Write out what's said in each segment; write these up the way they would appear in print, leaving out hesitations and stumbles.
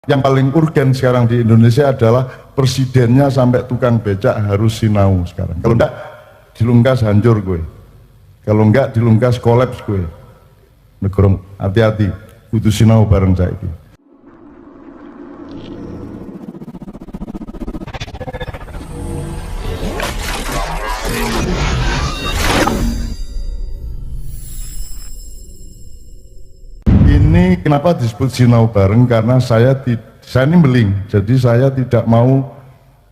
Yang paling urgen sekarang di Indonesia adalah presidennya sampai tukang becak harus sinau sekarang. Kalau enggak dilungkas hancur gue. Kalau enggak dilungkas kolaps gue. Negara hati-hati, kudu sinau bareng saiki. Ini kenapa disebut sinau bareng, karena saya ini beling, jadi saya tidak mau,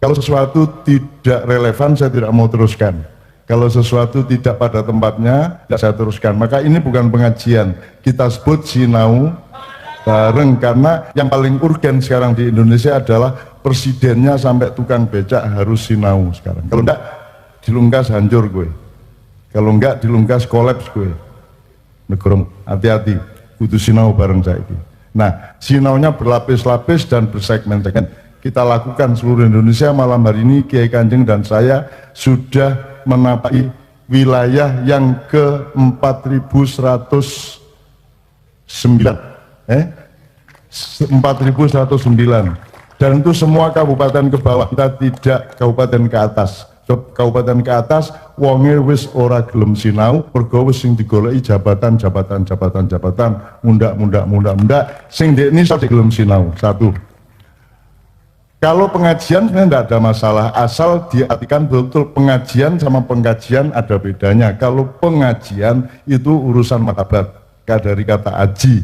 kalau sesuatu tidak relevan saya tidak mau teruskan, kalau sesuatu tidak pada tempatnya tidak saya teruskan. Maka ini bukan pengajian, kita sebut sinau bareng, karena yang paling urgen sekarang di Indonesia adalah presidennya sampai tukang becak harus sinau sekarang. Kalau enggak dilungkas hancur gue, kalau enggak dilungkas kolaps gue. Negara hati-hati, kudu sinau bareng saiki. Nah, sinaunya berlapis-lapis dan bersegmen-segmen. Kita lakukan seluruh Indonesia. Malam hari ini Kiai Kanjeng dan saya sudah menapai wilayah yang ke 4109. 4109. Dan itu semua kabupaten ke bawah, kita tidak kabupaten ke atas. Kabupaten ke atas wonge wis ora gelem sinau, mergo wis sing digoleki jabatan mundak sing dekne iso gelem sinau. Satu. Kalau pengajian sebenarnya tidak ada masalah, asal diartikan betul pengajian sama pengkajian ada bedanya. Kalau pengajian itu urusan martabat, dari kata aji.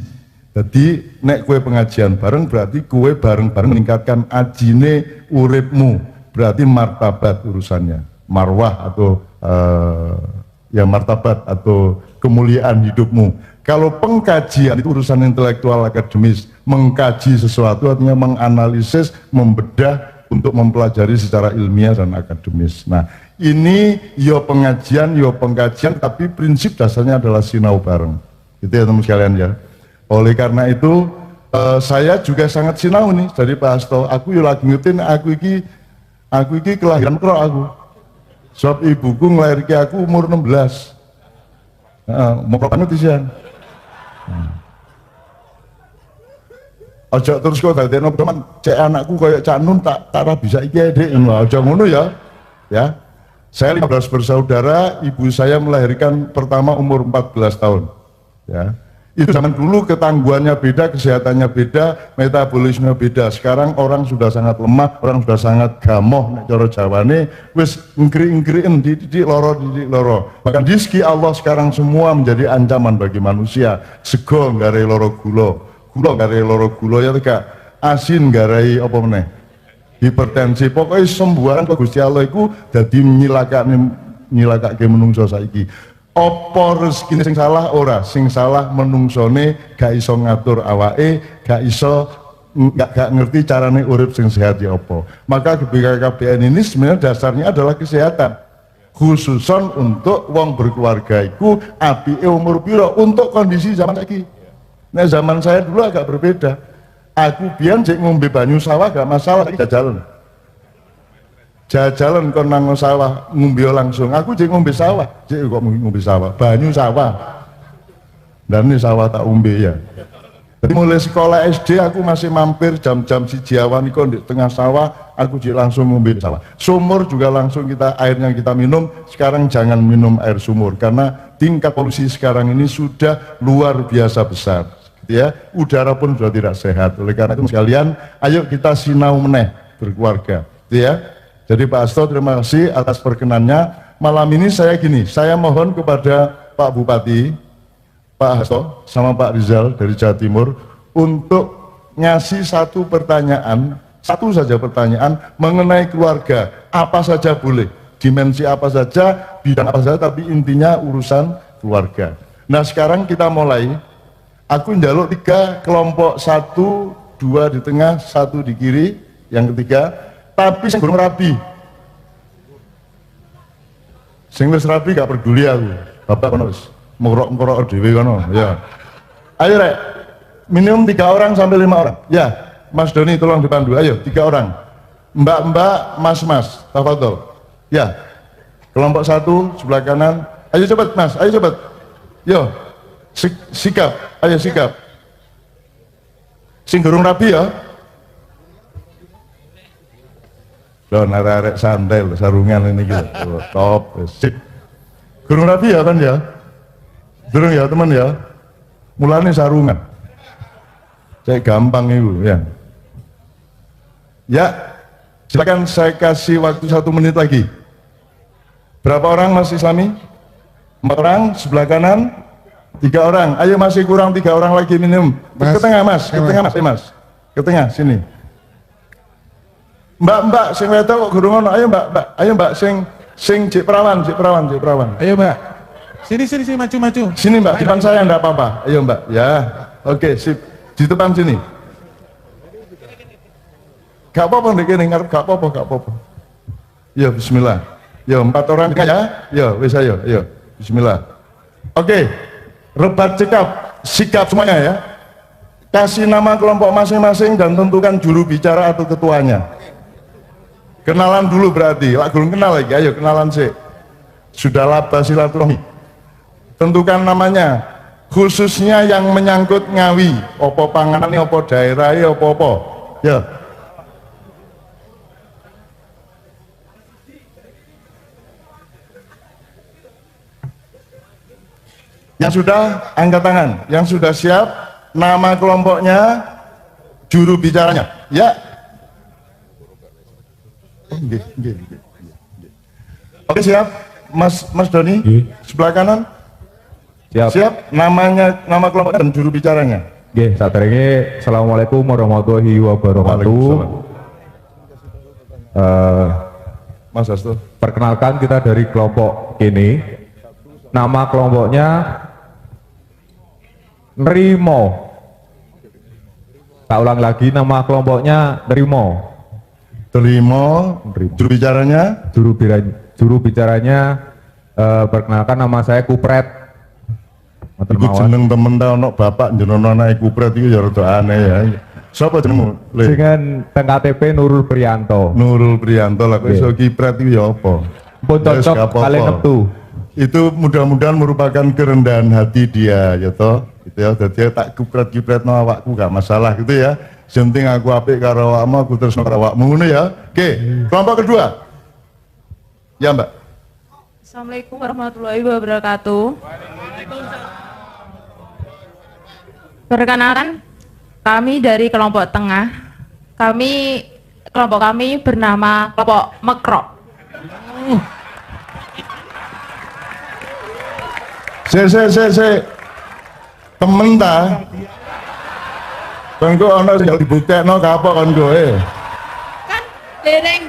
Jadi nek kue pengajian bareng berarti kue bareng-bareng meningkatkan ajine uripmu. Berarti martabat urusannya, marwah atau ya martabat atau kemuliaan hidupmu. Kalau pengkajian itu urusan intelektual akademis, mengkaji sesuatu artinya menganalisis, membedah untuk mempelajari secara ilmiah dan akademis. Nah, ini yo pengajian, yo pengkajian, tapi prinsip dasarnya adalah sinau bareng. Itu ya teman sekalian ya. Oleh karena itu saya juga sangat sinau nih dari Pak Hasto. Aku yo lagi ngertiin aku iki kelahiran krok aku. Sebab ibuku ngelahirkan aku umur 16. Mau kapan tisian? Aja terus kok dadekno teman, cek anakku kayak Cak Nun tak bisa iki Dik. Aja ngono ya. Ya. Saya 15 bersaudara, ibu saya melahirkan pertama umur 14 tahun. Ya. Itu zaman dulu ketangguhannya beda, kesehatannya beda, metabolisme beda. Sekarang orang sudah sangat lemah, orang sudah sangat gamoh, nek cara Jawane wis ngri-ngriin didik loro. Bahkan rizki Allah sekarang semua menjadi ancaman bagi manusia. Sego garai loro gula garai loro gula ya tegak, asin garai apa meneh? Hipertensi. Pokoknya sembuhan kok Gusti Allah iku dadi nyilakake menungso saiki. Apa rezeki sing salah ora, sing salah menungsone gak iso ngatur awake, gak ngerti carane urip sing sehat ya apa. Maka BKKBN ini sebenarnya dasarnya adalah kesehatan, khususon untuk wong berkeluarga iku apike umur piro untuk kondisi zaman saiki. Nah zaman saya dulu agak berbeda. Aku biyen cek ngombe banyu sawah gak masalah, jajalan kon nang sawah ngombe langsung. Aku jek ngombe sawah, jek kok ngombe sawah, banyu sawah. Dan ini sawah tak umbe ya. Jadi mulai sekolah SD aku masih mampir jam-jam siji awan iku di tengah sawah, aku jek langsung ngombe sawah. Sumur juga langsung air yang kita minum, sekarang jangan minum air sumur karena tingkat polusi sekarang ini sudah luar biasa besar. Gitu ya. Udara pun sudah tidak sehat. Oleh karena itu sekalian, ayo kita sinau meneh berkeluarga. Gitu ya. Jadi Pak Hasto terima kasih atas perkenannya. Malam ini saya mohon kepada Pak Bupati, Pak Hasto sama Pak Rizal dari Jawa Timur untuk ngasih satu saja pertanyaan mengenai keluarga. Apa saja boleh, dimensi apa saja, bidang apa saja, tapi intinya urusan keluarga. Nah sekarang kita mulai. Aku njaluk 3 kelompok, 1, 2 di tengah, 1 di kiri, yang ketiga. Tapi sing durung rabi. Sing wis rabi gak peduli aku. Bapak kono wis ngorok-ngorok dhewe kono, ya. Ayo rek. Minimum 3 orang sampai 5 orang. Ya, Mas Doni tolong dipandu. Ayo, 3 orang. Mbak-mbak, mas-mas, tafadhol. Ya. Kelompok 1 sebelah kanan. Ayo cepat, Mas. Ayo cepat. Yo. Sikap. Ayo sikap. Sing durung rabi ya. Loh, arek-arek santai loh, sarungan ini gitu. Top, sip. Gurung rapi ya kan ya? Durung ya teman ya? Mulanya sarungan. Saya gampang itu ya. Ya, silakan saya kasih waktu 1 menit lagi. Berapa orang masih Islami? 4 orang, sebelah kanan 3 orang. Ayo masih kurang 3 orang lagi minum. Ke tengah mas, ke tengah mas, ke tengah sini. Mbak, sing wedok kok gurung ono. Ayo mbak, ayo mbak, sing cek perawan. Ayo mbak, sini maju. Sini mbak, depan saya enggak apa-apa. Ayo mbak, ya. Oke, sip. Di depan sini. Gak apa-apa nih kene ngarep, gak apa-apa. Ya bismillah. Ya 4 orang ya. Ya wis ayo. Bismillah. Oke. Rebat sikap semuanya ya. Kasih nama kelompok masing-masing dan tentukan juru bicara atau ketuanya. Kenalan dulu berarti. Lah belum kenal lagi. Ayo kenalan sih. Sudah laba silaturahmi. Tentukan namanya. Khususnya yang menyangkut Ngawi. Opo panganan, opo daerah, opo. Ya. Yang sudah angkat tangan, yang sudah siap, nama kelompoknya, juru bicaranya, ya. Oke siap, Mas Doni, sebelah kanan. Siap. Nama kelompok dan juru bicaranya. Nggih, saderenge Assalamualaikum warahmatullahi wabarakatuh. Mas Hasto. Perkenalkan kita dari kelompok ini. Nama kelompoknya Nerimo. Tak ulang lagi, nama kelompoknya Nerimo. Juru bicaranya? Juru bicaranya perkenalkan nama saya Kupret. Iku jeneng temen ta ono bapak jeneng anake Kupret iku ya rada aneh ya. Sapa jenengmu? Dengan teng KTP Nurul Priyanto. Nurul Priyanto lah kok iso Kipret iku ya apa? Pun cocok kali neptu. Itu mudah-mudahan merupakan kerendahan hati dia ya toh gitu ya. Jadi tak kipret no awakku gak masalah gitu ya. Yang penting aku apik karo awakmu, aku terus karo awakmu ngono ya. Oke, kelompok kedua. Ya Mbak. Assalamualaikum warahmatullahi wabarakatuh. Perkenalkan, kami dari kelompok tengah. Kelompok kami bernama kelompok Mekro. Se temen ta kon kok ana sing dibuktekno kapok kon kowe Kan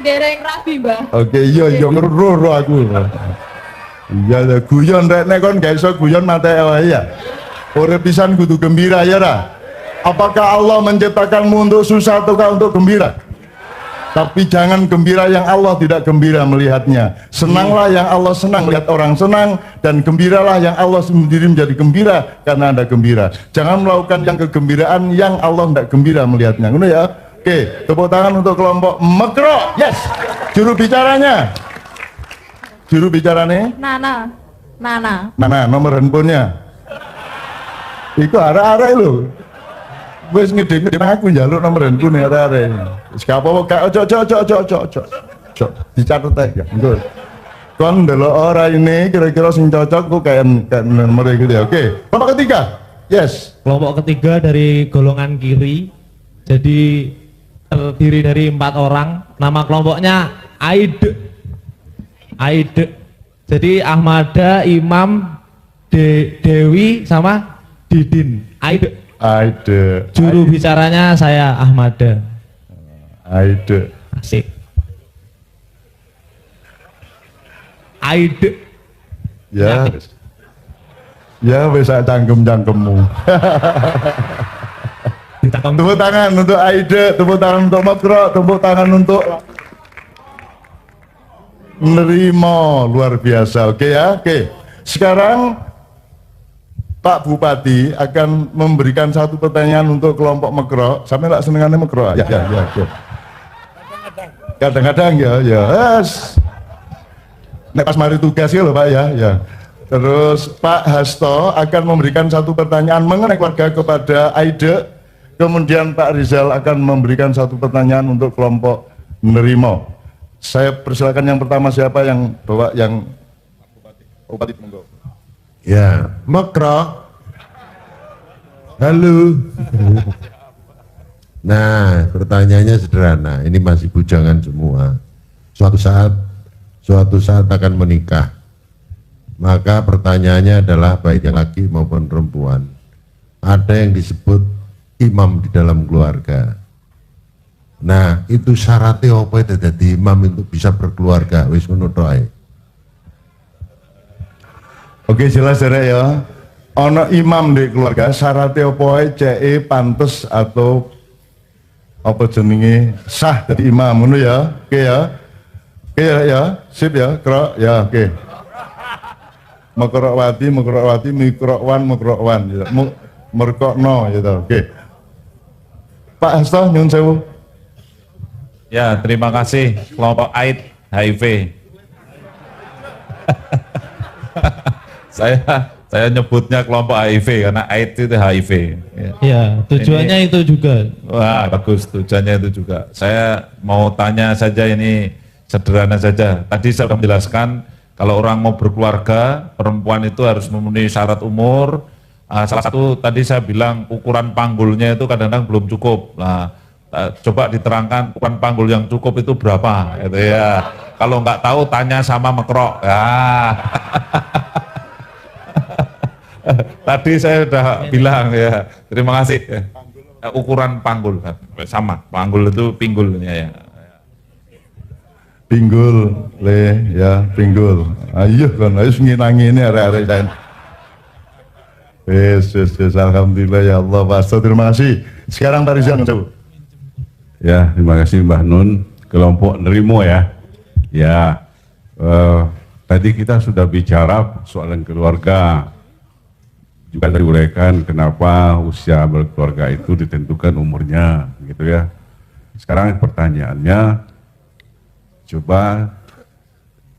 dereng rabi, Mbah. oke iya ngeru aku iya lah guyon rek nek kon gak iso guyon mate wae ya urip pisan kudu gembira ya ra apakah Allah menciptakanmu untuk susah atau untuk gembira tapi jangan gembira yang Allah tidak gembira melihatnya. Senanglah yang Allah senang melihat orang senang, dan gembiralah yang Allah sendiri menjadi gembira karena Anda gembira. Jangan melakukan yang kegembiraan yang Allah tidak gembira melihatnya. Ngono ya. Oke, tepuk tangan untuk kelompok Mekro. Yes. Juru bicaranya. Juru bicaranya? Nana, nomor handphonenya. Iku arek-arek lho. Wes ngedek aku njaluk nomor handphone arek-arek. Wis gak apa-apa, cok. Dicatet aja. Engko. Kon ndelok ora ini kira-kira sing cocok kok kayak nomor gitu ya. Oke. Kelompok ketiga. Yes. Kelompok ketiga dari golongan kiri. Jadi terdiri dari 4 orang. Nama kelompoknya Aide. Jadi Ahmada, Imam, Dewi sama Didin. Aide. Juru bicaranya saya Ahmada. Aide. Asik. Aide. Ya. Ya wis sak cangkem-cangkemmu. Tepuk tangan untuk Aide, tepuk tangan untuk Mekro, tepuk tangan untuk Nerimo, luar biasa. Oke ya, oke. Sekarang Pak Bupati akan memberikan satu pertanyaan untuk kelompok Mekro. Sampai nggak senengannya Mekro? Ya. Kadang-kadang ya. Yes. Nek pas mari tugas ya loh Pak ya. Terus Pak Hasto akan memberikan satu pertanyaan mengenai keluarga kepada Aide. Kemudian Pak Rizal akan memberikan satu pertanyaan untuk kelompok Nerimo. Saya persilakan yang pertama, siapa yang bawa yang Bupati monggo. Ya, Mekro. Halo. Nah, pertanyaannya sederhana. Ini masih bujangan semua. Suatu saat akan menikah. Maka pertanyaannya adalah baik laki maupun perempuan. Ada yang disebut imam di dalam keluarga. Nah, itu syaratnya apa itu jadi imam untuk bisa berkeluarga? Wis ngono tok. Oke, jelas ya. Ono imam di keluarga syaratnya apa ae ceke pantes atau apa jenenge sah jadi imam ngono ya. Oke ya. Oke ya, sip ya, Krok ya, oke. Mekrowati, mikrokwan gitu. Merkokno gitu. Oke. Pak Hasto nyun sewu. Ya, terima kasih kelompok AIDS HIV. saya nyebutnya kelompok HIV karena AIDS itu HIV. Ya, tujuannya itu juga. Wah, bagus, tujuannya itu juga. Saya mau tanya saja, ini sederhana saja. Tadi saya sudah menjelaskan kalau orang mau berkeluarga, perempuan itu harus memenuhi syarat umur. Salah satu tadi saya bilang ukuran panggulnya itu kadang-kadang belum cukup. Nah, coba diterangkan ukuran panggul yang cukup itu berapa, gitu ya. Kalau nggak tahu tanya sama Mekrok. Ya. Tadi saya sudah bilang ya. Terima kasih. Ukuran panggul sama. Panggul itu pinggulnya ya. Pinggul le ya, pinggul. Ayo kan harus nginangi ini arek-arek lain. Yes, alhamdulillah ya Allah, Pak. Terima kasih. Sekarang Pak Rizal. Ya, terima kasih Mbah Nun, kelompok Nerimo ya. Ya, tadi kita sudah bicara soalan keluarga, juga diuraikan kenapa usia berkeluarga itu ditentukan umurnya, gitu ya. Sekarang pertanyaannya, coba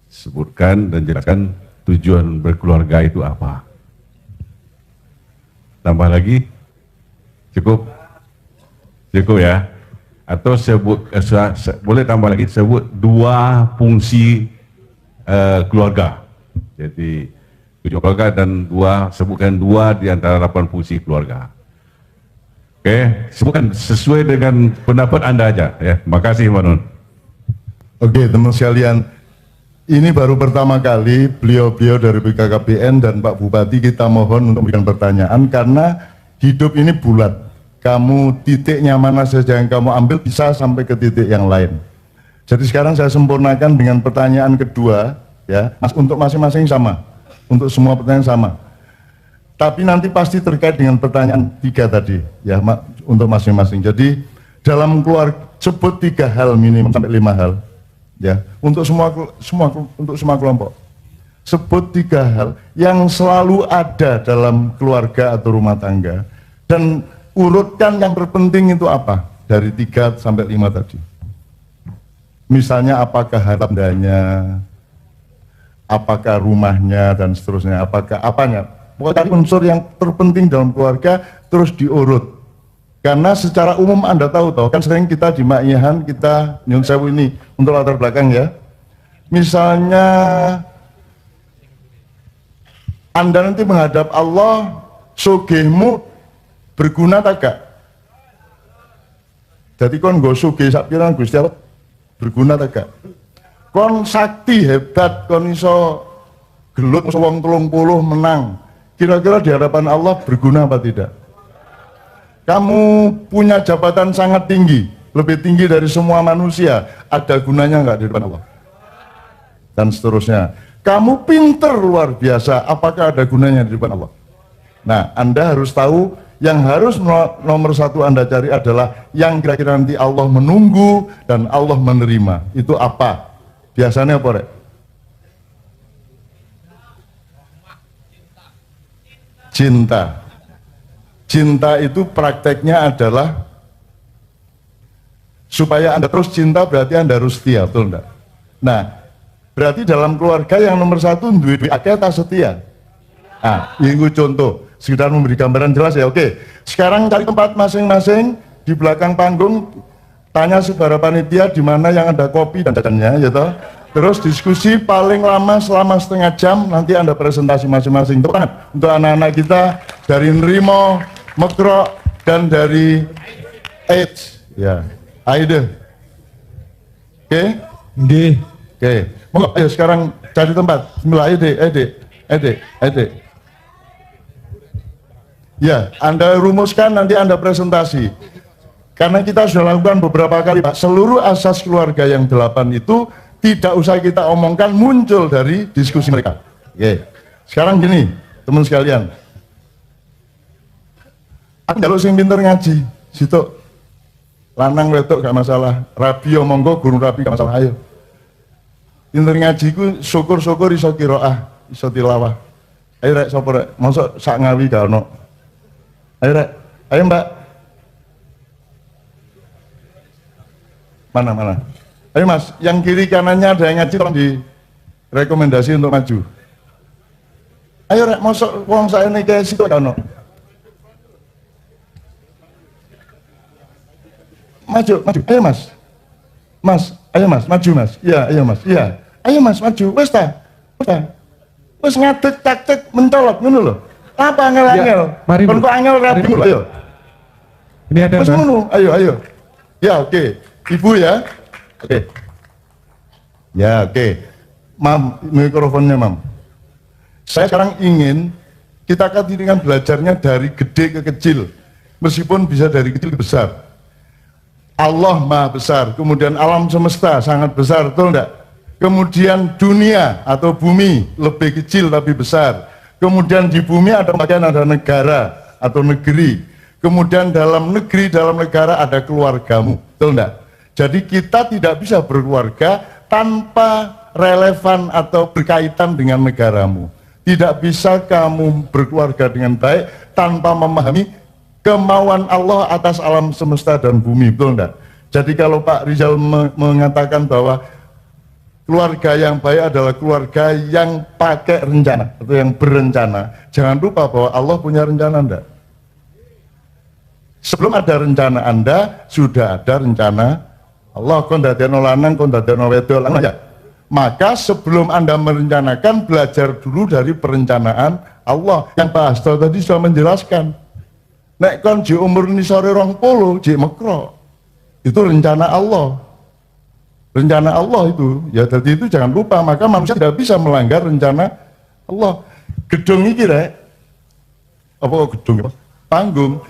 sebutkan dan jelaskan tujuan berkeluarga itu apa. Tambah lagi, cukup ya. Atau boleh tambah lagi, sebut 2 fungsi keluarga. Jadi tujuan keluarga dan sebutkan 2 di antara 8 fungsi keluarga. Oke, sebutkan sesuai dengan pendapat Anda aja ya. Terima kasih Pak Nun. Oke, teman sekalian, ini baru pertama kali beliau-beliau dari BKKBN dan Pak Bupati kita mohon untuk memberikan pertanyaan karena hidup ini bulat. Kamu titiknya mana saja yang kamu ambil bisa sampai ke titik yang lain. Jadi sekarang saya sempurnakan dengan pertanyaan kedua, ya, untuk masing-masing sama, untuk semua pertanyaan sama. Tapi nanti pasti terkait dengan pertanyaan 3 tadi, ya, untuk masing-masing. Jadi dalam keluarga sebut 3 hal minimum sampai 5 hal. Ya, untuk semua kelompok. Sebut 3 hal yang selalu ada dalam keluarga atau rumah tangga dan urutkan yang terpenting itu apa dari 3 sampai 5 tadi. Misalnya apakah hartanya, apakah rumahnya dan seterusnya, apakah apanya. Pokoknya unsur yang terpenting dalam keluarga terus diurut. Karena secara umum Anda tahu kan sering kita di Maknyahan, kita nyun sewu ini untuk latar belakang ya. Misalnya Anda nanti menghadap Allah, sugihmu berguna tak gak? Jadi kon go sugih sak piran Gusti Allah berguna tak gak? Kon sakti hebat, kon iso gelut musuh wong 30 menang. Kira-kira di hadapan Allah berguna apa tidak? Kamu punya jabatan sangat tinggi, lebih tinggi dari semua manusia, ada gunanya nggak di depan Allah? Dan seterusnya. Kamu pinter luar biasa, apakah ada gunanya di depan Allah? Nah, Anda harus tahu, yang harus nomor 1 Anda cari adalah yang kira-kira nanti Allah menunggu dan Allah menerima. Itu apa? Biasanya apa, Rek? Cinta. Cinta itu prakteknya adalah supaya Anda terus cinta berarti Anda harus setia, betul enggak? Nah, berarti dalam keluarga yang nomor 1 duit akeh ta setia. Nah, ini contoh, sekedar memberi gambaran jelas ya. Oke, sekarang cari tempat masing-masing di belakang panggung, tanya saudara panitia di mana yang ada kopi dan jajannya, ya toh. Terus diskusi paling lama selama setengah jam, nanti Anda presentasi masing-masing. Untuk anak-anak kita dari Nrimo, Mekro, dan dari AIDS. Ya, Aide. Oke? Oke. Mau ayo sekarang cari tempat. Bismillah, Ede. Ya, Anda rumuskan, nanti Anda presentasi. Karena kita sudah lakukan beberapa kali, Pak. Seluruh asas keluarga yang 8 itu tidak usah kita omongkan, muncul dari diskusi mereka. Oke. Sekarang gini, teman sekalian. Aku jaluk sing pinter ngaji, situ. Lanang wedok gak masalah. Rabi monggo, guru rabi gak masalah, ayo. Pinter ngaji ku syukur-syukur iso qiraah, iso tilawah. Ayo rek, sapa rek? Mosok sak ngawi gak ono. Ayo rek, ayo Mbak. Mana? Ayo Mas, yang kiri kanannya ada yang ngaji, tolong direkomendasi untuk maju. Ayo rek, mosok wong saya nih kayak situ gak ono. Maju, ayo Mas. Ayo Mas, maju Mas. Iya, ayo Mas. Iya. Ayo Mas, maju. Wes ta? Wes ngadeg taktik mencolok ngono lho. Apa angel-angel? Mari, Bu. Kon kok angel rapi lho, ayo. Ini ada Wes Mbak. ngono, ayo. Ya, oke. Ibu ya. Oke. Ya, oke. Mam, mikrofonnya Mam. Saya sekarang ingin kita dengan belajarnya dari gede ke kecil. Meskipun bisa dari kecil ke besar. Allah Maha Besar, kemudian alam semesta sangat besar, betul enggak? Kemudian dunia atau bumi lebih kecil tapi besar. Kemudian di bumi ada bagian ada negara atau negeri. Kemudian dalam negeri, dalam negara ada keluargamu, betul enggak? Jadi kita tidak bisa berkeluarga tanpa relevan atau berkaitan dengan negaramu. Tidak bisa kamu berkeluarga dengan baik tanpa memahami kemauan Allah atas alam semesta dan bumi, betul enggak? Jadi kalau Pak Rizal mengatakan bahwa keluarga yang baik adalah keluarga yang pakai rencana atau yang berencana, jangan lupa bahwa Allah punya rencana enggak? Sebelum ada rencana Anda, sudah ada rencana Allah. Kon dadekno lanang, kon dadekno wedok, lanang ya. Maka sebelum Anda merencanakan, belajar dulu dari perencanaan Allah. Yang Pak Hasto tadi sudah menjelaskan. Nek kon di umur ini sore 20, di Mekro. Itu rencana Allah. Rencana Allah itu. Ya jadi itu jangan lupa, maka manusia tidak bisa melanggar rencana Allah. Gedung iki rek. Apa gedung? Panggung.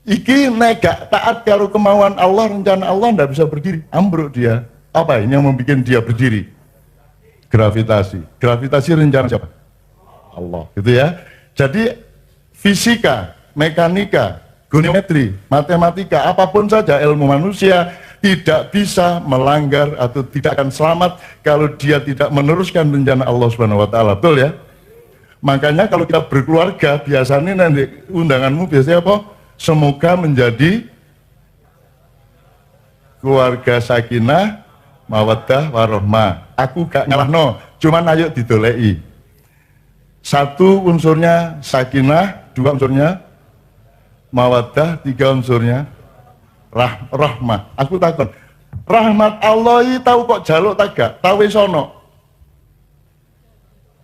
Iki nek gak taat karo kemauan Allah, rencana Allah ndak bisa berdiri. Ambruk dia. Apa ini yang membuat dia berdiri? Gravitasi. Gravitasi rencana siapa? Allah. Gitu ya. Jadi fisika, mekanika, geometri, matematika, apapun saja ilmu manusia tidak bisa melanggar atau tidak akan selamat kalau dia tidak meneruskan rencana Allah Subhanahu wa taala. Betul ya? Makanya kalau kita berkeluarga, biasanya nanti undanganmu biasanya apa? Semoga menjadi keluarga sakinah, mawaddah, warahmah. Aku gak nyalahno, cuman ayo didolei. 1 unsurnya sakinah, 2 unsurnya mawaddah, 3 unsurnya rahmah. Aku takut rahmat Allah ini tahu kok jaluk tak gak? Tahu sono.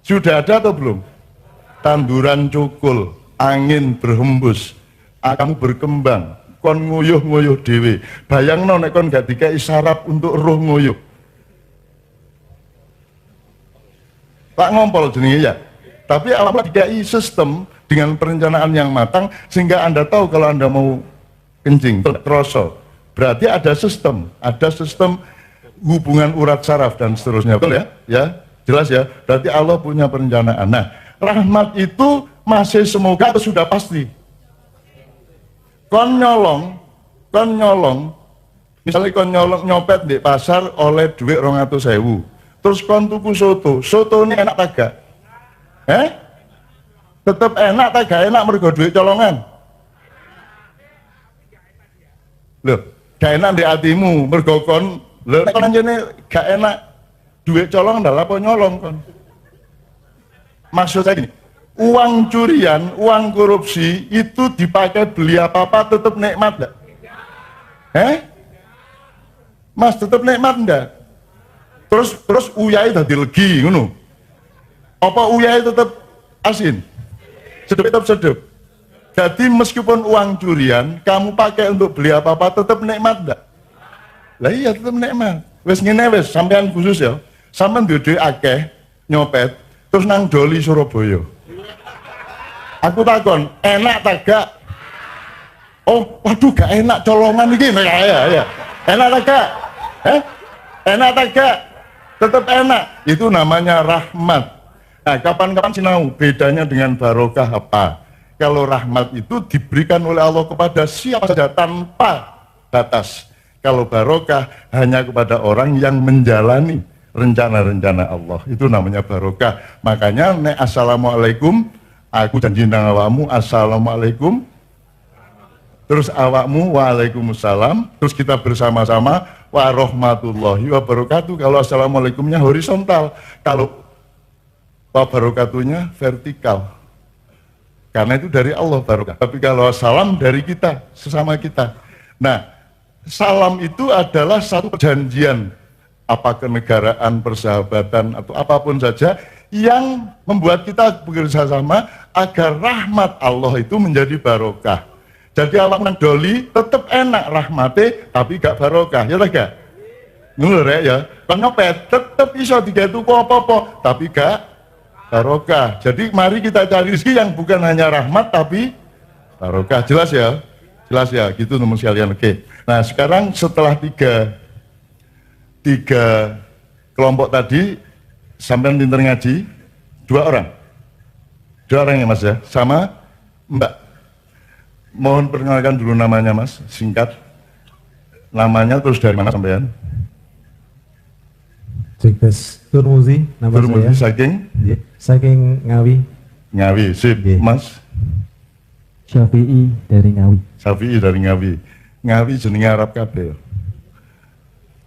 Sudah ada atau belum? Tanduran cukul, angin berhembus, kamu berkembang, kon nguyuh-nguyuh dewe. Bayangno nek kon gak dikai syarat untuk roh nguyuh. Tak ngompol jenenge ya. Tapi Allah dikai sistem dengan perencanaan yang matang sehingga Anda tahu kalau Anda mau kencing, terasa. Berarti ada sistem hubungan urat saraf dan seterusnya, betul ya? Ya, jelas ya. Berarti Allah punya perencanaan. Nah, rahmat itu masih semoga atau sudah pasti? Kon nyolong, misalnya kon nyopet di pasar oleh duit 200.000, terus kon tuku soto ini enak tak gak? Tetep enak tak gak enak mergo duit colongan? Loh, gak enak di hatimu mergo kon lho nek kon jene gak enak duit colongan adalah apa nyolong kon? Maksud saya gini, uang curian, uang korupsi itu dipakai beli apa-apa tetap nikmat gak? Mas tetap nikmat enggak? Terus uyai dadi legi ngono. Apa uyai tetap asin? Sedep tetap sedep. Jadi meskipun uang curian kamu pakai untuk beli apa-apa tetap nikmat enggak? Lah iya tetap nikmat. Wes ngene wes sampean khusus ya. Sampean duwe akeh nyopet terus nang Doli Surabaya. Aku takon, enak tak gak? Oh, waduh gak enak colongan iki ya. Enak tak gak? Enak tak gak? Tetap enak. Itu namanya rahmat. Nah, kapan-kapan sinau bedanya dengan barokah apa? Kalau rahmat itu diberikan oleh Allah kepada siapa saja tanpa batas. Kalau barokah hanya kepada orang yang menjalani rencana-rencana Allah. Itu namanya barokah. Makanya nek assalamualaikum, aku janji nang awakmu assalamualaikum, terus awakmu waalaikumsalam, terus kita bersama-sama warahmatullahi wabarakatuh. Kalau assalamualaikumnya horizontal, kalau wabarakatuhnya vertikal. Karena itu dari Allah barokah. Tapi kalau salam dari kita, sesama kita. Nah, salam itu adalah satu perjanjian, apa kenegaraan, persahabatan, atau apapun saja yang membuat kita bekerja sama agar rahmat Allah itu menjadi barokah. Jadi awak nang Doli tetap enak rahmate tapi gak barokah, ya gak? Ngono rek ya. Kan nyopet tetap iso digawe tuku apa-apa tapi gak barokah. Jadi mari kita cari rezeki yang bukan hanya rahmat tapi barokah. Jelas ya? Jelas ya, gitu teman sekalian. Oke. Nah sekarang setelah tiga kelompok tadi, sampean pinter ngaji, dua orang ya mas ya, sama Mbak. Mohon perkenalkan dulu namanya mas, singkat. Namanya terus dari mana sampean? Jekes Turmuzi, nama Turmuzi saya. Saking Ngawi. Ngawi, sip. Mas? Syafi'i dari Ngawi. Syafi'i dari Ngawi. Ngawi jenenge Arab kabeh.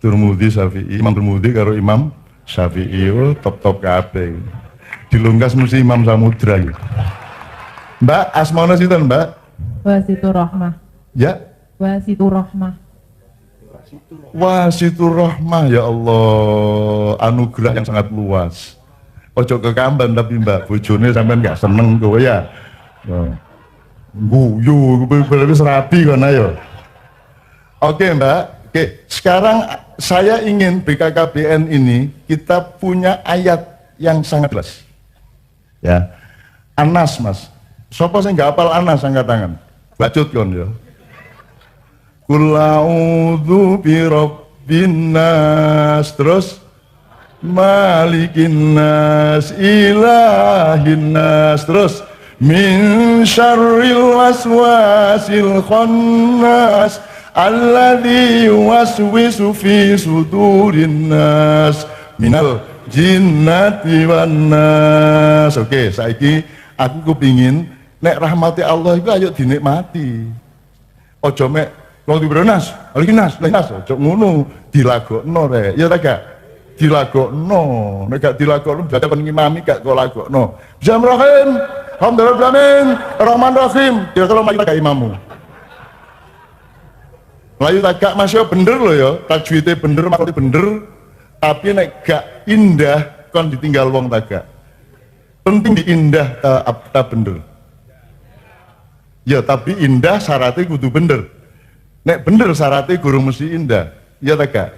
Turmudi Syafi'i, Imam Turmudi karo Imam Syafi'i, top kabeh. Dilungkas mesti Imam Samudra. Mbak, asmana sinten, Mbak? Wasitur Rahmah. Ya? Wasitur Rahmah. Wasitur Rahmah, ya Allah, anugerah yang sangat luas. Ojo kekamban tapi Mbak, bojone sampean gak seneng kowe ya. Guyu, berarti serabi kan ayo. Oke Mbak, oke. Sekarang saya ingin BKKBN ini kita punya ayat yang sangat jelas. Ya, Anas mas. Sopo sing gak hafal Anas angkat tangan. Bacut kon ya. Qul a'udzu birabbin nas, terus malikin nas, ilahin nas, terus min syarril waswasil khannas alladzi yuwaswisu fi sudurin nas minal jinnati wan nas. Oke, saiki aku kepingin nek rahmati Allah itu ayo dinikmati. Ojo mek wong dibronas, alinas, ojo ngono, dilagokno rek. Ya ta gak? Dilagokno. Nek gak dilagokno berarti kon ngimami gak kok lagokno. Bismillahirrahmanirrahim. Alhamdulillahirrahmanirrahim. Rahmanirrahim. Kira-kira mlayu gak imammu. Melayu tak gak masih bener loh ya, tajwidnya bener, maksudnya bener, tapi nek gak indah kon ditinggal wong tak gak. Penting diindah tak bener. Ya tapi indah syaratnya kudu bener. Nek bener syaratnya guru mesti indah. Ya tak gak.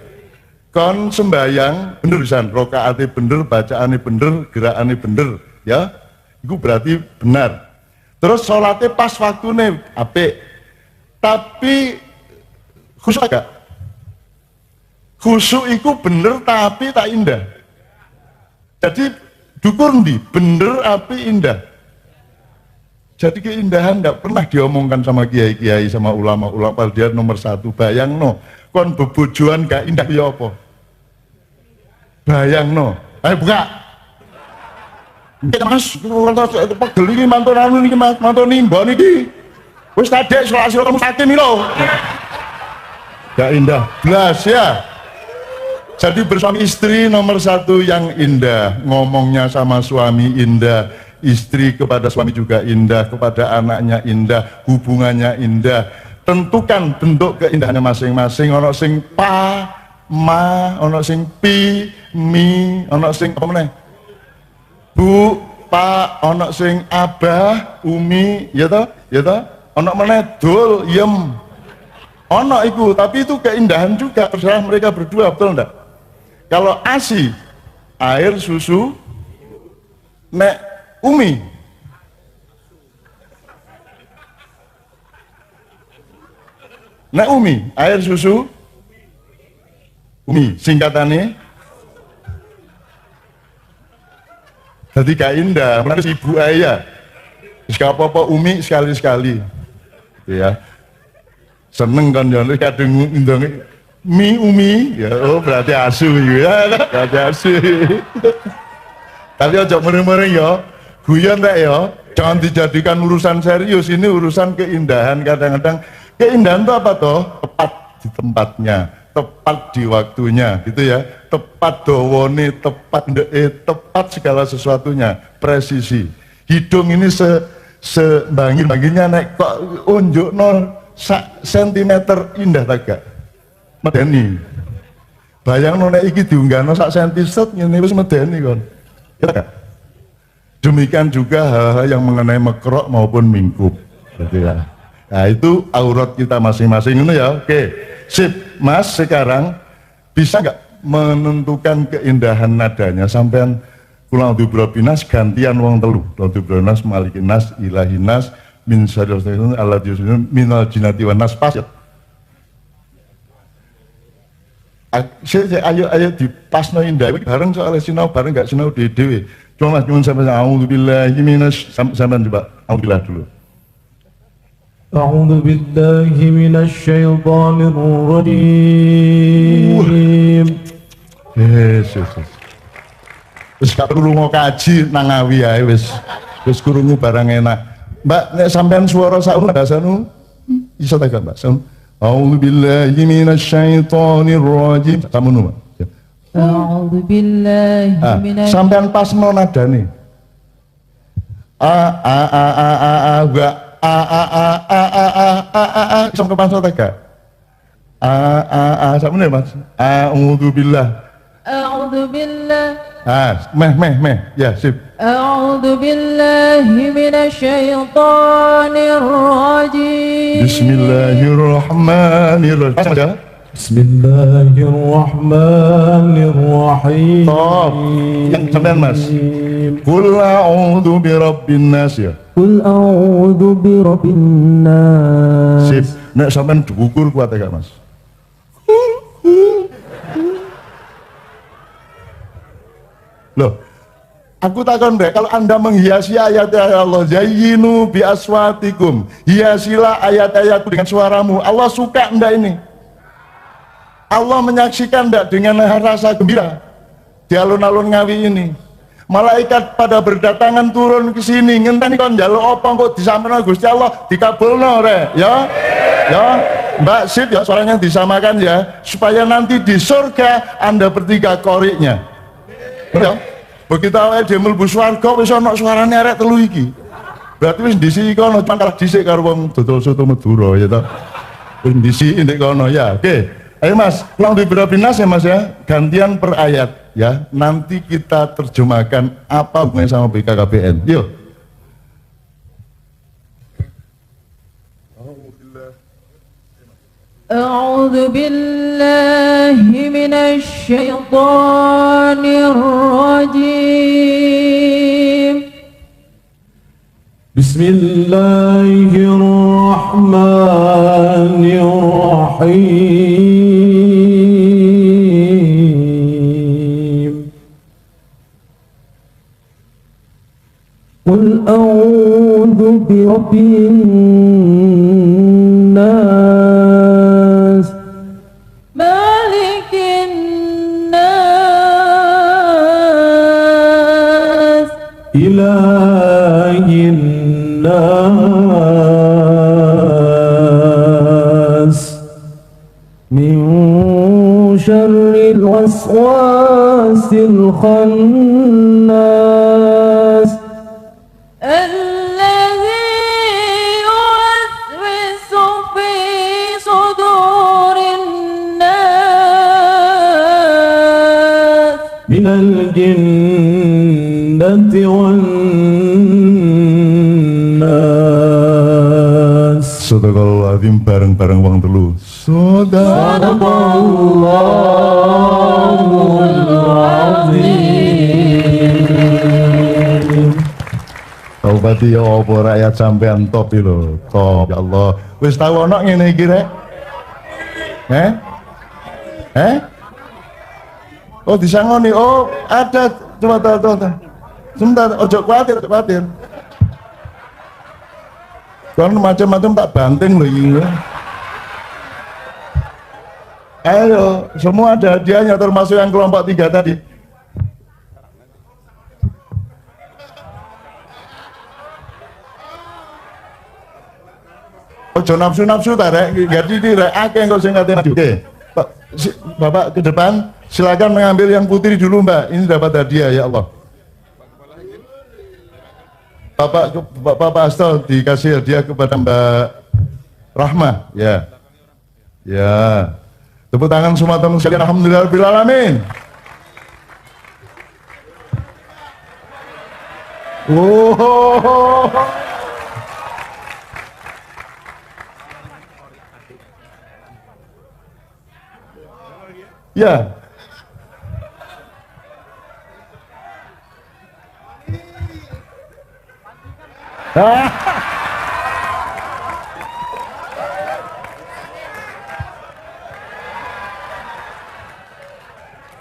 Kon sembayang bener pisan, rokaatnya bener, bacaannya bener, gerakannya bener, ya. Itu berarti benar. Terus sholatnya pas waktunya apik. Tapi khusyuk gak? Khusyuk itu bener tapi tak indah. Jadi dukur ndi bener tapi indah. Jadi keindahan tidak pernah diomongkan sama kiai-kiai, sama ulama-ulama, padahal dia nomor satu. Bayang no, kon bebojoan gak indah ya apa? Bayang no, ayo buka. Mas, pegel ini mantan anu ini, mantan nimba ini. Wis kadek soal kamu sakit nih loh. Gak indah, belas ya. Jadi bersuami istri nomor satu yang indah, ngomongnya sama suami indah, istri kepada suami juga indah, kepada anaknya indah, hubungannya indah. Tentukan bentuk keindahannya masing-masing. Ono sing ma, ana sing pi, mi, ana sing apa meneh? Bu, pak, ana sing abah, umi, ya toh? Ya toh? Ana meneh dul, yem. Ana iku, tapi itu keindahan juga terserah mereka berdua, betul enggak? Kalau ASI, air, susu, nek umi, nek umi, air, susu, umi, singkatannya jadi gak indah, harus ibu ayah gak apa-apa umi sekali-sekali ya, seneng kan ya, kadang undang mi umi, ya oh berarti asu ya, berarti asu tapi aja mereng-mereng ya, guyon tak ya, jangan dijadikan urusan serius, ini urusan keindahan. Kadang-kadang keindahan itu apa toh? Tepat di tempatnya, tepat di waktunya, gitu ya. Tepat dowone, tepat tepat segala sesuatunya, presisi. Hidung ini sebangin-banginnya naik kok unjuk 0 sentimeter indah tak? Medeni. Bayang nek iki diunggahno sak senti set ngene wis medeni kon. Ya, demikian juga hal-hal yang mengenai mekrok maupun mingkup, gitu ya. Nah itu aurat kita masing-masing ini ya. Oke, sip, Mas. Sekarang bisa nggak menentukan keindahan nadanya? Sampean kulang dubrobinas gantian wong telu. Dubrobinas malikinas ilahinas min syarril ala yusun minal jinati wan nas pas. Ayo dipasno indah bareng soalnya sinau bareng gak sinau dewe. Cuma Mas nyuwun sampeyan a'udzubillahi minas sampeyan coba auzubillah dulu. A'udzu billahi minasyaitonir rajim. Yes. Wis gak perlu ngaji nang ngawi ae wis krungu barang enak. Mbak nek sampeyan swara sak bahasanu iso ta gak Mbak? A'udzu billahi minasyaitonir rajim. Kamu nu. A'udzu billahi minasy sampean pasno nadane. Gak sampe pasno ta gak? Sampeyan Mas. A'udzu billah. A'udzu billahi Meh. Ya, sip. A'udzu billahi minasyaitonir rajim. Bismillahirrahmanirrahim. Bismillahirrahmanirrahim. Top. Yang sampean Mas. Qul a'udzu birabbin nas ya. Qul a'udzu birabbin nas. Sip. Nek sampean dukur kuat ya Mas. Loh, aku takon deh, kalau Anda menghiasi ayat-ayat Allah, zayyinu bi aswatikum, hiasilah ayat-ayatku dengan suaramu. Allah suka enggak ini? Allah menyaksikan enggak dengan rasa gembira di alun-alun Ngawi ini? Malaikat pada berdatangan turun ke sini, ngenteni kon njaluk apa kok disampaikan Gusti Allah dikabulno rek, ya. Ya, Mbak Sip ya, suaranya disamakan ya, supaya nanti di surga Anda bertiga koriknya. Ya, begitu awake dhewe mlebu swarga wis ana suarane arek telu iki. Berarti wis ndisi kono cuma kalah dhisik karo wong dodol soto Madura ya ta. Wis ndisi ndek kono ya. Oke. Ayo Mas, ulang diberabinas ya Mas ya. Gantian per ayat ya. Nanti kita terjemahkan apa hubungannya sama BKKBN. Yuk. أعوذ بالله من الشيطان الرجيم. بسم الله الرحمن الرحيم. قل أعوذ برب الناس مالك الناس إله الناس من شر الوسواس الخناس الذي يوسوس في صدور الناس من الجنة والناس. Sadaqallahul azim, bareng-bareng wong telu. Sadaqallahul azim. Bupati ya apa rakyat sampean top iki lho. Top ya Allah. Wis tau ana ngene iki rek? Oh disangoni. Oh ada. Coba. Sebentar, ojo khawatir. Kan macam-macam tak banting loh ini. Ayo, semua ada hadiahnya termasuk yang kelompok 3 tadi. Ojo nafsu ta rek, jadi ini rek akeh kok sing ngate maju. Oke. Bapak ke depan, silakan mengambil yang putri dulu Mbak. Ini dapat hadiah ya Allah. Bapak Hasto dikasih hadiah kepada Mbak Rahma, ya. Tepuk tangan semua teman sekalian, alhamdulillahirabbil alamin. Oh. Ya.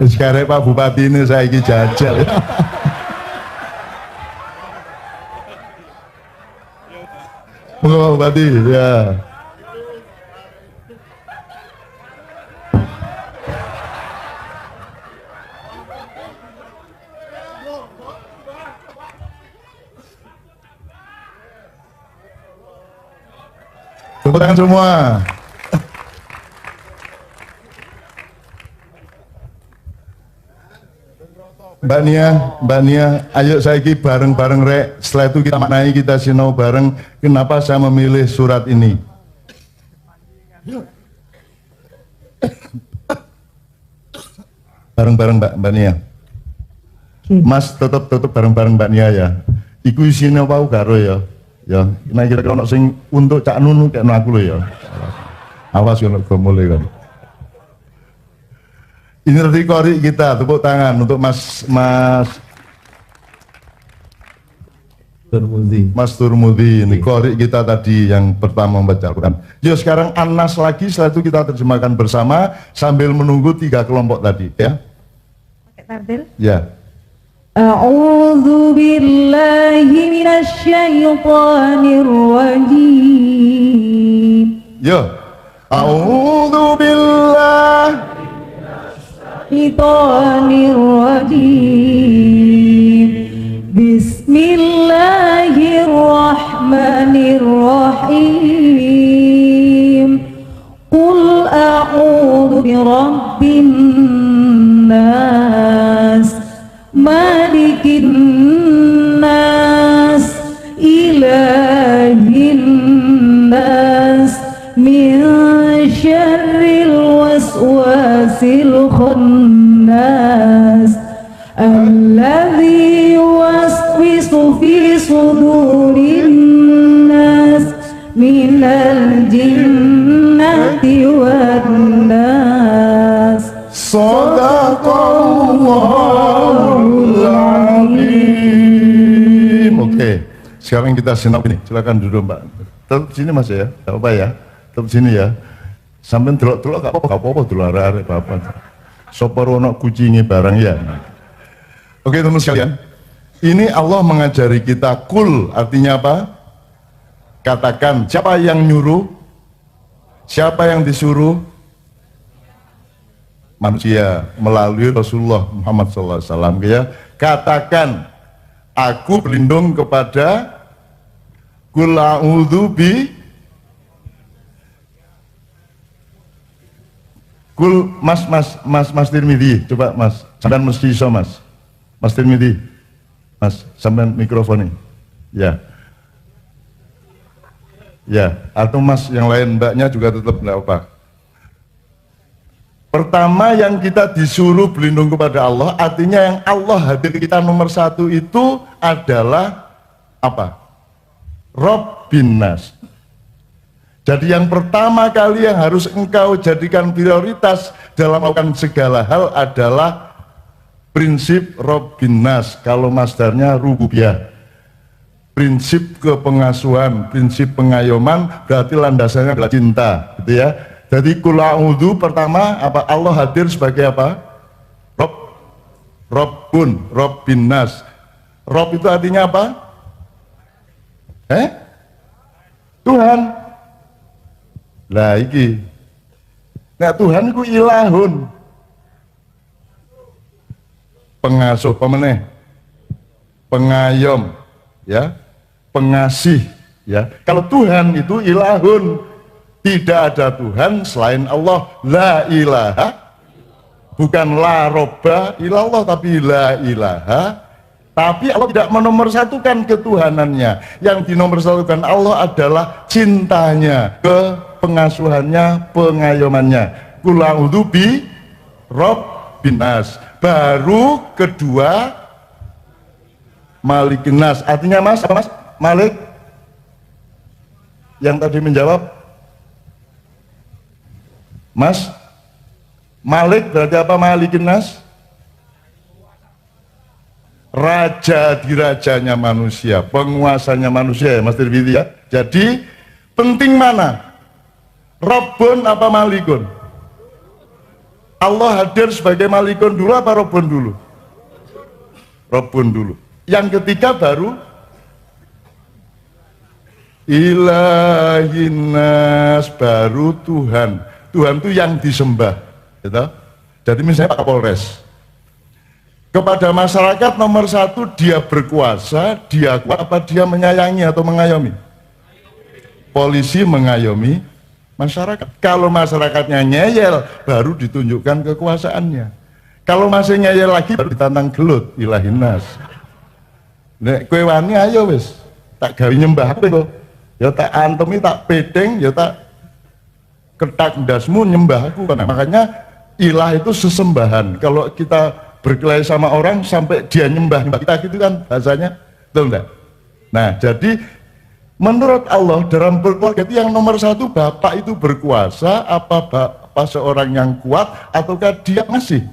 Sekarang Pak Bupati ini saya ingin jajal. Pak Bupati, ya. Tepuk tangan semua. Mbak Nia, ayo saiki bareng-bareng rek. Setelah itu kita maknai, kita sinau bareng. Kenapa saya memilih surat ini? Bareng-bareng Mbak Nia. Mas tetap bareng-bareng Mbak Nia ya. Iku isine apa karo ya. Ya, nah kira-kira ono sing untuk Cak Nunu kayak aku lho ya. Awas yo nek mulai kan. Ini tadi kori kita, tepuk tangan untuk Mas Turmudi. Ini kori kita tadi yang pertama membaca Al-Quran. Yuk sekarang Anas lagi, setelah itu kita terjemahkan bersama sambil menunggu 3 kelompok tadi ya. Pakai tabel? Ya. A'udzu billahi minasyaitonir rajim. Yo. A'udzu billahi minasyaitonir rajim. Bismillahirrahmanirrahim. Qul a'udzu birabbin nas, malikin nas, ilahin nas, min syarril waswasil khannas, alladzi yuwaswisu fi sudurin nas, minal jinnati wan nas. Sadaqallahul azim. Oke, sekarang kita sinap ini. Silakan duduk Mbak. Tetap sini Mas ya, gak apa ya. Tetap sini ya. Sampai delok-delok gak apa-apa, delok arek apa-apa. Sopor ono kucingi barang ya. Oke teman sekalian, ini Allah mengajari kita kul, artinya apa? Katakan, siapa yang nyuruh? Siapa yang disuruh? Manusia melalui Rasulullah Muhammad SAW ya. Katakan, aku berlindung kepada Qul a'udzu bi Qul Mas Tirmidzi, coba Mas, sampean mesti iso Mas Tirmidzi, Mas sampean mikrofon ini ya, atau Mas yang lain, mbaknya juga tetap enggak apa. Pertama yang kita disuruh berlindung kepada Allah, artinya yang Allah hadir kita nomor satu itu adalah apa? Rabbin nas. Jadi yang pertama kali yang harus engkau jadikan prioritas dalam melakukan segala hal adalah prinsip Rabbin nas. Kalau masdarnya rububiyah. Prinsip kepengasuhan, prinsip pengayoman, berarti landasannya adalah cinta, gitu ya. Jadi kul a'udzu pertama apa? Allah hadir sebagai apa? Rabbun, Rabbin nas. Rabb itu artinya apa? Tuhan. Lah iki. Nah Tuhan itu ilahun. Pengasuh, pemeneh. Pengayom, ya. Pengasih, ya. Kalau Tuhan itu ilahun. Tidak ada Tuhan selain Allah. La ilaha, bukan la robba ilallah, tapi la ilaha. Tapi Allah tidak menomorsatukan ketuhanannya. Yang dinomorsatukan Allah adalah cintanya, kepengasuhannya, pengayomannya. Qul a'udzu bi rabbin nas. Baru kedua Malikin nas. Artinya Mas, apa Mas? Malik? Yang tadi menjawab Mas, Malik berarti apa? Malikin nas? Raja di rajanya manusia, penguasanya manusia ya Mas Tirmidzi ya. Jadi penting mana? Rabbun apa Malikun? Allah hadir sebagai Malikun dulu apa Rabbun dulu? Rabbun dulu. Yang ketiga baru Ilahinas, baru Tuhan. Tuhan itu yang disembah, gitu. Jadi misalnya Pak Kapolres, kepada masyarakat nomor satu dia berkuasa, dia kuat apa dia menyayangi atau mengayomi? Polisi mengayomi masyarakat. Kalau masyarakatnya ngeyel, baru ditunjukkan kekuasaannya. Kalau masih ngeyel lagi, baru ditantang gelut, ilahinas. Nek kowe wani ayo wis, tak gawe nyembah kowe. Ya tak antemi, tak pedeng, ya tak ketak ndasmu nyembah aku. Makanya ilah itu sesembahan. Kalau kita berkelahi sama orang sampai dia nyembah kita gitu kan bahasanya, betul enggak? Nah jadi menurut Allah dalam berkeluarga itu yang nomor satu bapak itu berkuasa apa bapak seorang yang kuat ataukah dia ngasih?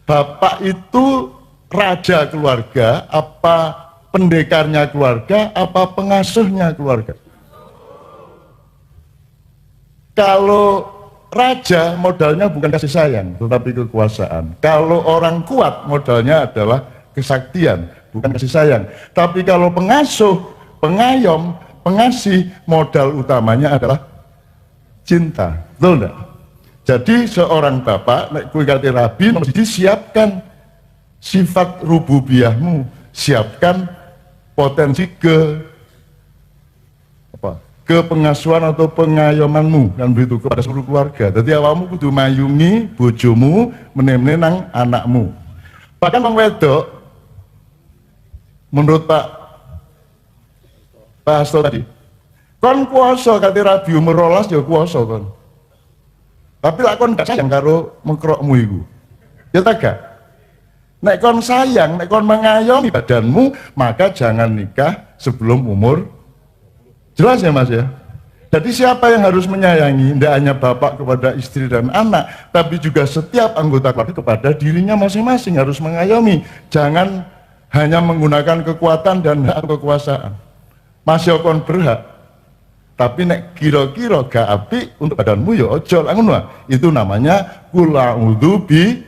Bapak itu raja keluarga apa pendekarnya keluarga apa pengasuhnya keluarga? Kalau raja modalnya bukan kasih sayang, tetapi kekuasaan. Kalau orang kuat modalnya adalah kesaktian, bukan kasih sayang. Tapi kalau pengasuh, pengayom, pengasih, modal utamanya adalah cinta. Betul enggak? Jadi seorang bapak, nek kowe kate rabi, mesti siapkan sifat rububiyahmu, siapkan potensi kepengasuhan atau pengayomanmu dan begitu kepada seluruh keluarga. Jadi awakmu kudu mayungi bojomu, meneh-meneh nang anakmu. Bahkan wong wedok menurut Pak Hasto tadi, kon kuasa kate rabi umur 12 ya kuasa kon. Tapi lak kon gak sayang karo mengkrokmu iku. Ya tak gak? Nek kon sayang, nek kon mengayomi badanmu, maka jangan nikah sebelum umur. Jelas ya Mas ya? Jadi siapa yang harus menyayangi? Tidak hanya bapak kepada istri dan anak, tapi juga setiap anggota keluarga kepada dirinya masing-masing harus mengayomi. Jangan hanya menggunakan kekuatan dan hak kekuasaan. Mas Yokon berhak, tapi nek kira-kira gak apik untuk badanmu ya ojo. Itu namanya qul a'udzu bi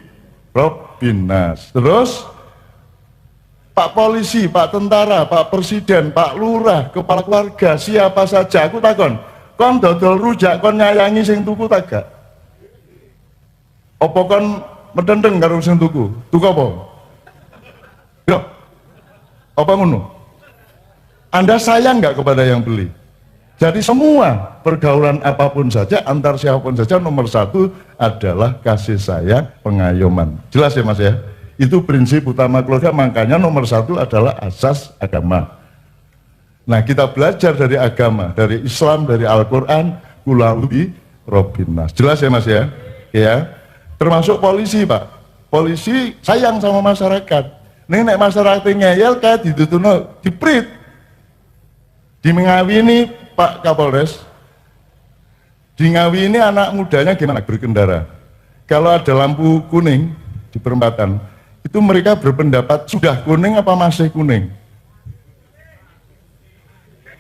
rabbin nas. Terus Pak polisi, Pak tentara, Pak presiden, Pak lurah, kepala keluarga, siapa saja aku takon, kon dodol rujak, kon nyayangi sing tuku tak gak? Apa kon medendeng karo sing tuku? Tuku apa? Yo. Apa ngono? Anda sayang nggak kepada yang beli? Jadi semua pergaulan apapun saja, antar siapapun saja, nomor satu adalah kasih sayang, pengayoman. Jelas ya Mas ya? Itu prinsip utama keluarga, makanya nomor satu adalah asas agama. Nah kita belajar dari agama, dari Islam, dari Al-Quran, qul a'udzu bi Robbinas. Jelas ya Mas ya? Ya. Termasuk polisi Pak. Polisi sayang sama masyarakat. Nek masyarakat ngeyel kayak ditutuno diprit. Dimengawini Pak Kapolres. Ngawini anak mudanya gimana berkendara. Kalau ada lampu kuning di perempatan, itu mereka berpendapat sudah kuning apa masih kuning?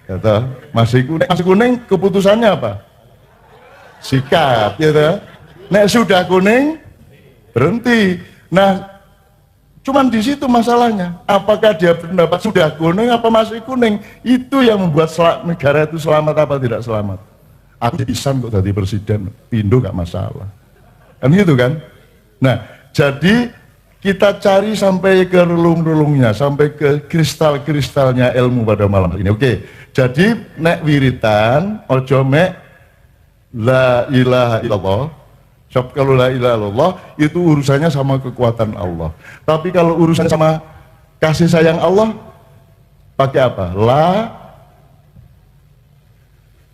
Kata masih kuning keputusannya apa? Sikat, ya. Nek sudah kuning berhenti. Nah, cuman di situ masalahnya. Apakah dia berpendapat sudah kuning apa masih kuning? Itu yang membuat negara itu selamat apa tidak selamat. Aku pisan kok jadi presiden, pindo gak masalah. Kan gitu kan? Nah, jadi kita cari sampai ke relung-relungnya, sampai ke kristal-kristalnya ilmu pada malam ini. Oke, jadi nek wiritan, ojo mek la ilaha illallah. Sebab kalau la ilaha illallah itu urusannya sama kekuatan Allah. Tapi kalau urusannya sama kasih sayang Allah, pakai apa?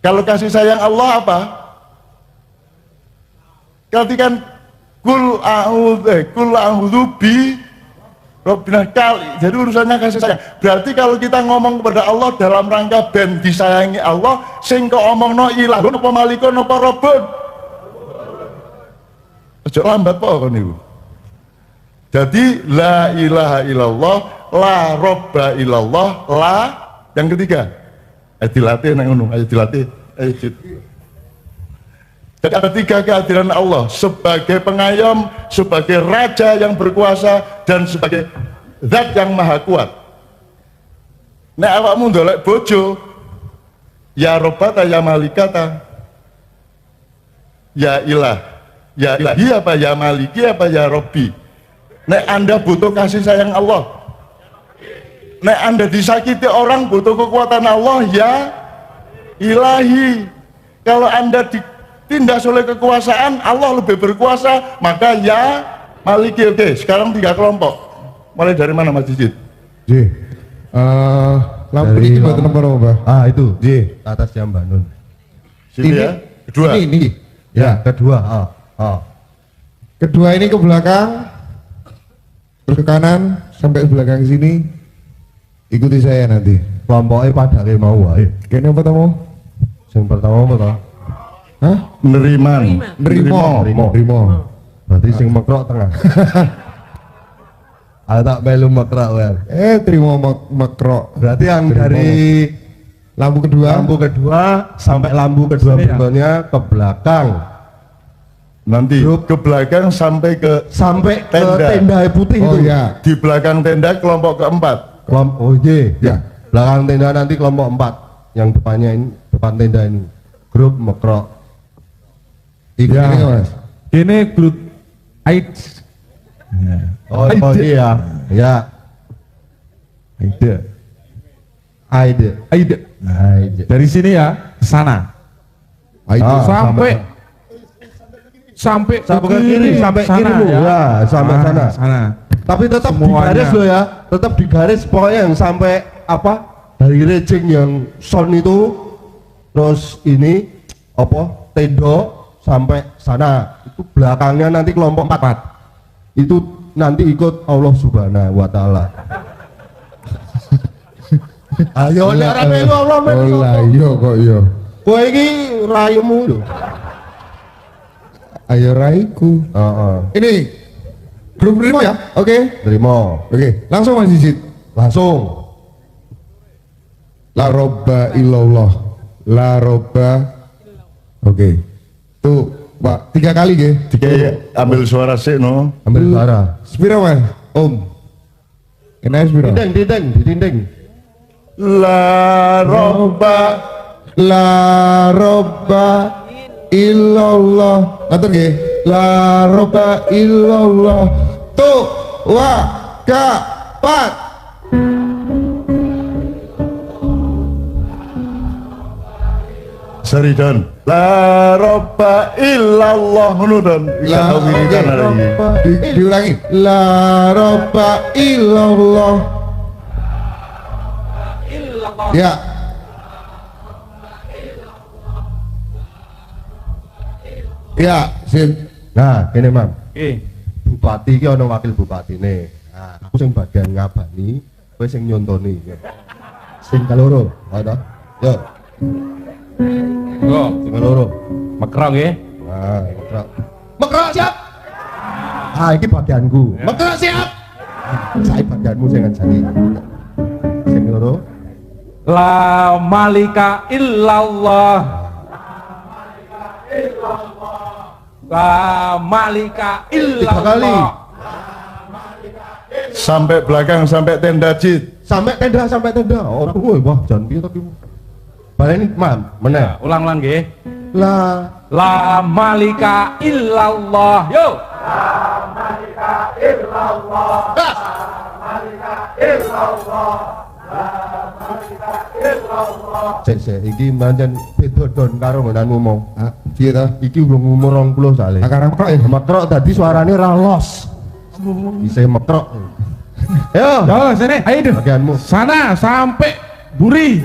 Kalau kasih sayang Allah apa? Katakan kul a'udzu bi Rabbina kali. Jadi urusannya kasih sayang. Berarti kalau kita ngomong kepada Allah dalam rangka ben disayangi Allah, sing kok omongno ilahun apa malikun apa rabbun? Aja lambat po kon niku. Jadi la ilaha illallah, la robba illallah, la yang ketiga. Dilatih nang ngono, ayo dilatih. Jadi ada tiga kehadiran Allah sebagai pengayom, sebagai raja yang berkuasa, dan sebagai zat yang maha kuat. Nek awakmu ndolek bojo, ya robbata ya malikata, ya ilah, ya ilahi apa ya maliki apa ya robbi. Nek Anda butuh kasih sayang Allah, nek Anda disakiti orang butuh kekuatan Allah, ya ilahi. Kalau Anda ditindas oleh kekuasaan, Allah lebih berkuasa, maka ya maliki. Oke, sekarang 3 kelompok. Mulai dari mana Mas Jijit? J. Lampu ini buat nomor apa? Ah itu J, atas jam Mbak Nun. Sini ya. Kedua. Ini. Ya, kedua. Kedua ini ke belakang, terus ke kanan sampai ke belakang sini. Ikuti saya nanti. Kelompoknya pada mau wae. Kene apa tamu? Yang pertama apa toh? Hah? Nerimo. Berarti sing mekrok tengah. Ada tak melu mekrok wae. Terima mekrok. Berarti yang dari lampu kedua sampai lampu kedua berikutnya ke belakang. Nanti ke belakang sampai ke tenda putih itu. Ya. Di belakang tenda kelompok keempat. Ya. Belakang tenda nanti kelompok 4. Yang depannya ini, depan tenda ini. Grup mekrok. Ya. Ini Mas. Ini grup AIDS. Oh iya. Ya. Aide. Dari sini ya ke sana. Sampai ke kiri, sampai sana, kiri ya, sampai sana. Tapi tetap semuanya. Di garis loh ya, tetap di garis pokoknya yang sampai apa dari rejing yang son itu, terus ini apa tendo sampai sana, itu belakangnya nanti kelompok 4 itu nanti ikut Allah Subhanahu wa Ta'ala. Ayo nek melu Allah melu. Iya kok iya. Kowe iki raimu lho. Ayo raiku. Ini grup terima ya? Oke. Terima. Oke, langsung Mas Jijit. Langsung. La robba illallah. La robba. Oke. Tuh, Pak, 3 kali nggih. Ambil suara sih no. Ambil suara. Spira Mas. Om. Enak spira. Dinding. La robba illallah. Ngatur nggih. La robba illallah. Tuh, wa ka pat. Seridan. La robba illallah ngono dan La diulangi. La robba illallah. Ya. Ya, sip. Nah, kene Mam. Bupati iki ana wakil bupatine. Nah, aku sing bagian ngabani, kowe sing nyontoni. Sing kaloro, ada. Yo. Yo, Sing kaloro. Mekrok nggih. Nah, mekrok. Mekrok siap. Ah, iki bagianku. Mekrok siap. Saya bagianmu sing ngajari. Sing loro. La malika illallah. La malika illallah. 3 kali. Sampai belakang, sampai tenda jid. Sampai tenda. Oh, wah, jangan piye tapi. Baleni, Mam, meneh. Ulang-ulang nggih. La malika illallah. Yo. Cek iki pancen beda don karo nggonanmu mau. Ah, piye ta? Iki urung umur 20 sale. Sekarang mekrok ya? Mekrok dadi suarane ra los. Isih mekrok. Yo, sini, ayo deh. bagianmu. Sana sampai Buri.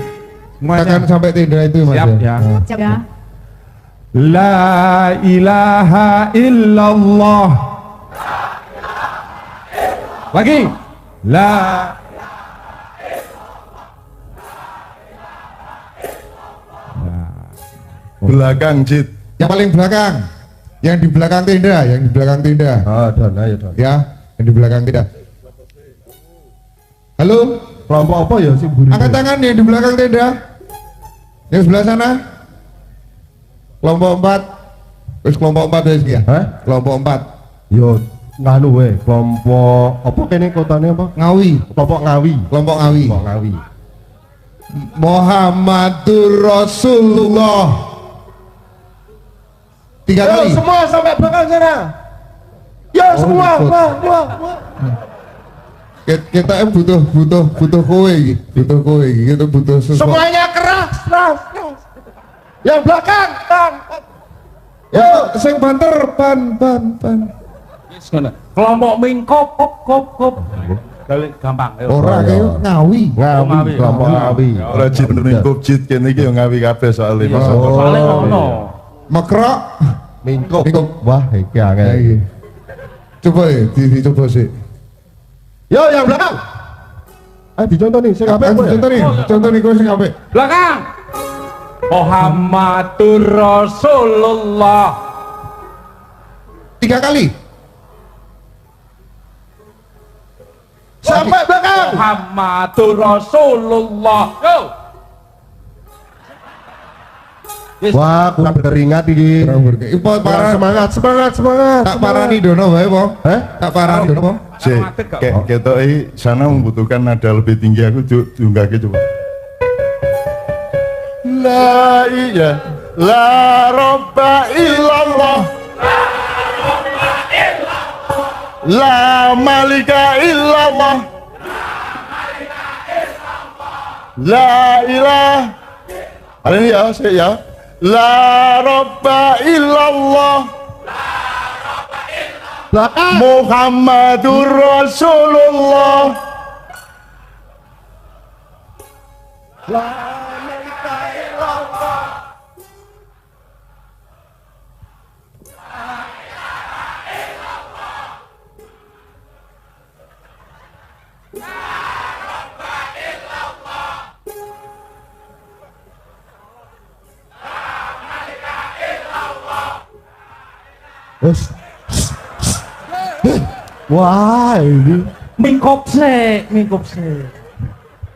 Tekan sampai tenda itu Mas. Siap ya. Nah. Siap ya. La ilaha illallah. Lagi. La Belakang jid. Yang paling belakang. Yang di belakang tenda, Ah, Don, ayo Don. Ya, yang di belakang tenda. Halo, Kelompok apa ya sing Buri? angkat tangan yang di belakang tenda. Yang sebelah sana. Kelompok 4. Wis kelompok 4 wis ya. Hah? Kelompok 4. Yo, nganu we, kelompok apa kene kotane apa? Ngawi. Kelompok Ngawi. Kelompok Ngawi. Kelompok Ngawi. Muhammadur Rasulullah. 3 kali. Semua sampai belakang sana. Ya, semua. Kita butuh kowe iki. Kita butuh sesuatu. Semuanya keras. Yang belakang, Bang. Yo, sing banter ban. Kelompok mingkop kop. Gampang. Ora kaya Ngawi. Ngawi, kelompok Ngawi. Ora jid mingkup jid kene iki yo ngawi kabeh soalé. Soalnya ngono. Mekrok. Mingkup. Mingkup. Wah, iki Nah, angel. iki. Coba ya, dicoba sih. Yo, yang belakang. Ayo dicontoh nih, sing apik. Contoh nih kowe sing apik. Belakang. Muhammadur Rasulullah. 3 kali. Sampai belakang. Muhammadur Rasulullah. Yo. Wah, kurang berkeringat iki. Ipo parah Semangat. tak parani dono wae po. Tak parani dono po. Sik, ketoki sana membutuhkan nada lebih tinggi, aku diunggahke coba. La iya la robba illallah. La malika illallah. La ilah. Ada ini ya, saya ya. La robba illallah. Muhammadur Rasulullah. Wah, ini Mingkop sih.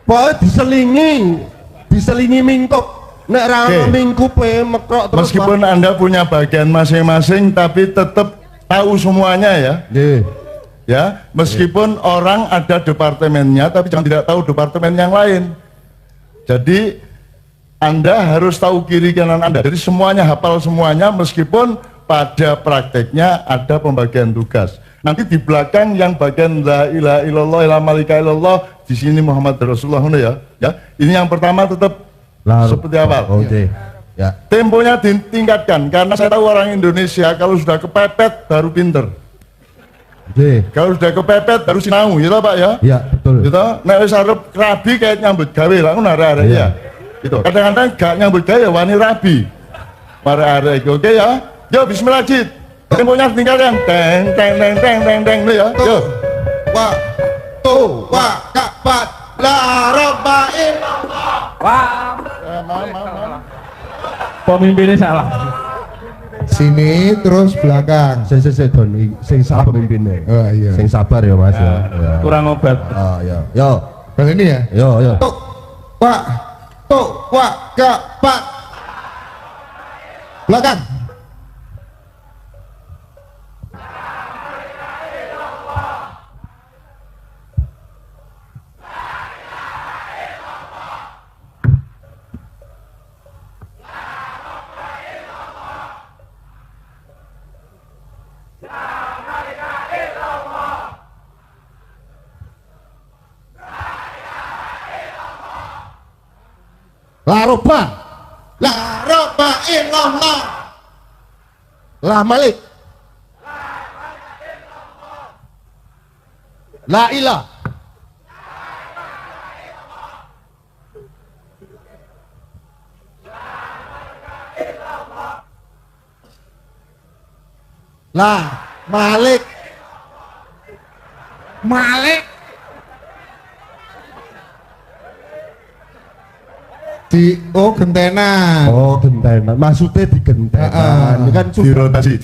Pak diselingi mingkup. Nek ra Oke. mingkupe mekrok terus. Meskipun Anda punya bagian masing-masing, tapi tetap tahu semuanya ya. Ya, meskipun orang ada departemennya, tapi jangan tidak tahu departemen yang lain. Jadi Anda harus tahu kiri kanan Anda. Jadi semuanya hafal semuanya, meskipun pada prakteknya ada pembagian tugas. Nanti di belakang yang bagian la ilaha illallah, la malika illallah, di sini Muhammad Rasulullah ya. Ya, ini yang pertama tetap seperti awal. Oke. Ya. Temponya ditingkatkan karena saya tahu orang Indonesia kalau sudah kepepet baru pinter. Kalau sudah kepepet baru sinau, gitu Pak ya? Iya, betul. Gitu. Nek wis arep rabi kayak nyambut gawe lah ngono arek-arek ya. Gitu. Kadang-kadang gak nyambut gawe wani rabi. Arek-arek iki oke ya? Yo bismillah Jid. Temponya tinggalkan. Teng teng teng teng teng teng ya. Yo. Wa tu wa kapat la robba illallah. Wah. Pemimpinnya salah. Sini terus belakang. Sing sabar pemimpinnya. Oh iya. Sing sabar ya Mas ya. Kurang obat. Ah ya. Yo. Pas ini ya. Yo. Tu wa kapat belakang. La robba illallah. La malik. La ilah. La malik. Malik. Di gentenan. Oh gentenan. Maksudnya di gentenan. Ini kan Dirotasi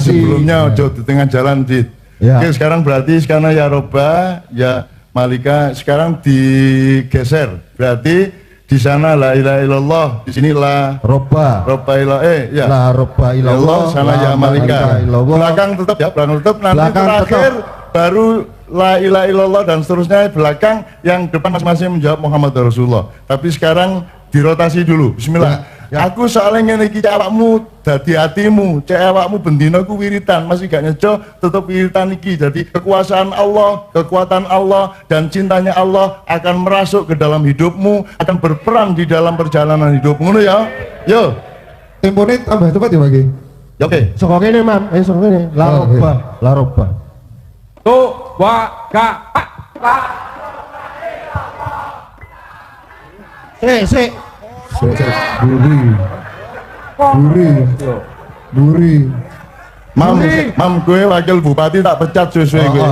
sebelumnya ojo di tengah jalan Jid. Ya. Oke, sekarang berarti karena ya Robba, ya Malika sekarang digeser. Berarti di sana la ilaha illallah, di sini la robba ilallah. Ya. La robba illallah. Sana ya Malika. Belakang tetap ya, belakang tetap. Nanti Belakang terakhir baru la ilaha illallah dan seterusnya belakang, yang depan masing-masing menjawab Muhammad Rasulullah. Tapi sekarang dirotasi dulu. Bismillah. Ya. Aku soalnya ngene iki awakmu dadi hatimu, cek awakmu bendina ku wiritan, masih gak nyejo tetep wiritan iki. Jadi kekuasaan Allah, kekuatan Allah dan cintanya Allah akan merasuk ke dalam hidupmu, akan berperan di dalam perjalanan hidupmu. Ngono ya. Yo. Temponya tambah cepat ya Bagi. Oke. Soko kene Mam, soko kene. La Oh, robba, la robba. Tu wa ka. Sik. Buri. Mam gue wakil bupati tak pecat sesuai gue.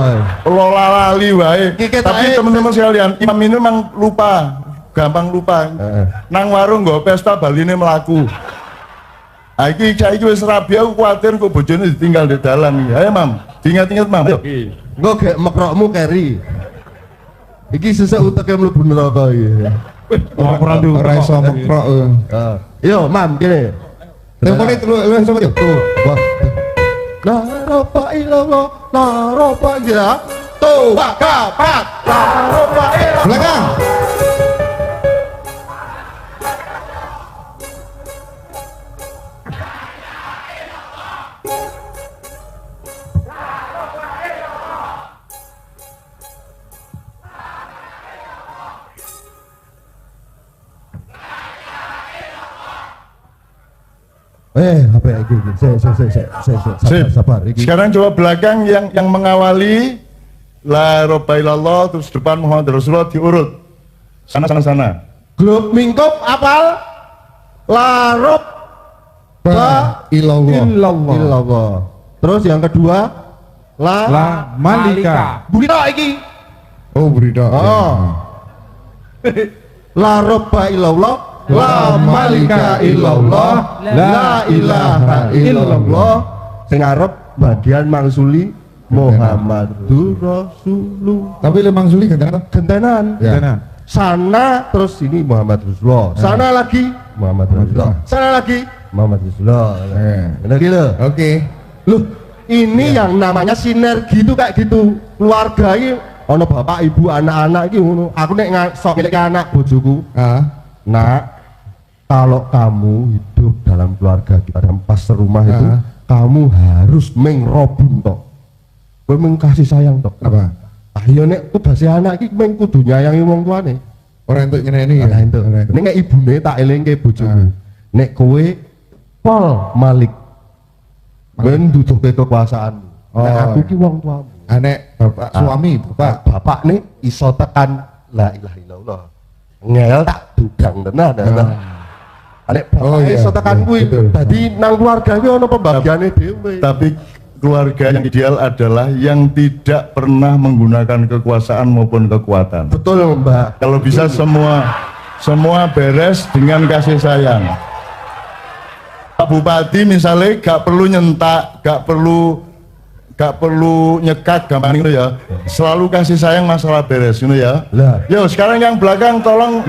Lo lali wae. Tapi teman-teman sekalian, imam ini memang lupa, gampang lupa. Nang warung nggo pesta baline melaku. Iki saiki wis rabi, aku kuwatir kok bojone ditinggal di dalan iki. Ayo Mam, diingat-ingat Mam. Ayo. Engko gek mekrokmu keri. Iki sesuk uteke mlebu neraka iki. Ora iso mekrok. Yo Mam kene. Temponya lu sama yo. Tuh, wah. La robba illallah, la robba ya. Tuh, wa kapat. La robba illallah. Belakang. Apa ya iki? Sabar. Sekarang coba belakang yang mengawali la robba illallah, terus depan Muhammad Rasulullah diurut. Sana. Grup mingkup apal? La robba illallah. Terus yang kedua La Malika. Burita iki. Oh, Burita. La robba illallah. La malika illallah, la ilaha illallah. Sing arep bagian mangsuli Muhammadur Rasulullah. Tapi le mangsuli gentenan. Gentenan. Sana terus ini Muhammad Rasulullah. Sana lagi Muhammad Rasulullah. Sana lagi Muhammad Rasulullah. Benar gitu. Oke. Loh, ini yang namanya sinergi itu kayak gitu. Keluarga ini ono bapak, ibu, anak-anak iki ngono. Aku nek sok milik anak bojoku. Nak, kalau kamu hidup dalam keluarga kita dan pas serumah itu, kamu harus mengrobun tok. Kowe kasih sayang tok. Apa? Ayo nek tugas anak iki meng kudu nyayangi wong tuane. Ora entuk nyeneni ya. Ora entuk. Nek ibune tak elingke bojomu. Nek kowe pol Malik. Kowe nduduhke kekuasaan. Nek aku ki wong tuamu. Nek bapak suami, bapak nih iso tekan la ilaha illallah. Ngel tak dudang tenan. Nek bapak iso tekan kuwi. Dadi nang keluarga kuwi ana pembagiane dhewe. Tapi keluarga yang ideal adalah yang tidak pernah menggunakan kekuasaan maupun kekuatan. Betul, Mbak. Kalau bisa semua beres dengan kasih sayang. Pak Bupati misalnya gak perlu nyentak, gak perlu nyekat gampang itu ya. Selalu kasih sayang masalah beres itu ya. Lah, yo sekarang yang belakang tolong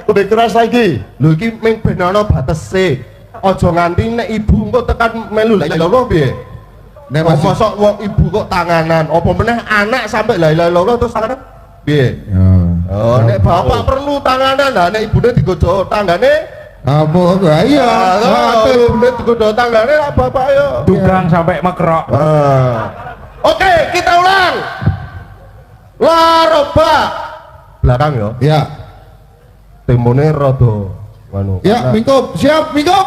lebih keras lagi. Lho iki ming ben ana batese. Aja nganti nek ibu engko tekan melu la ilaha illallah piye? Nek mosok wong ibu kok tanganan, apa meneh anak sampai la ilaha illallah terus tanganan piye? Oh, nek bapak perlu tanganan, lah nek ibune digojo tanggane apa iya? Ibune digojo tanggane lah bapak yo. Dugang sampai mekrok. Oke, kita ulang. Laroba belakang yo. Ya. Temone rada anu. Ya, mingkup, siap, mingkup.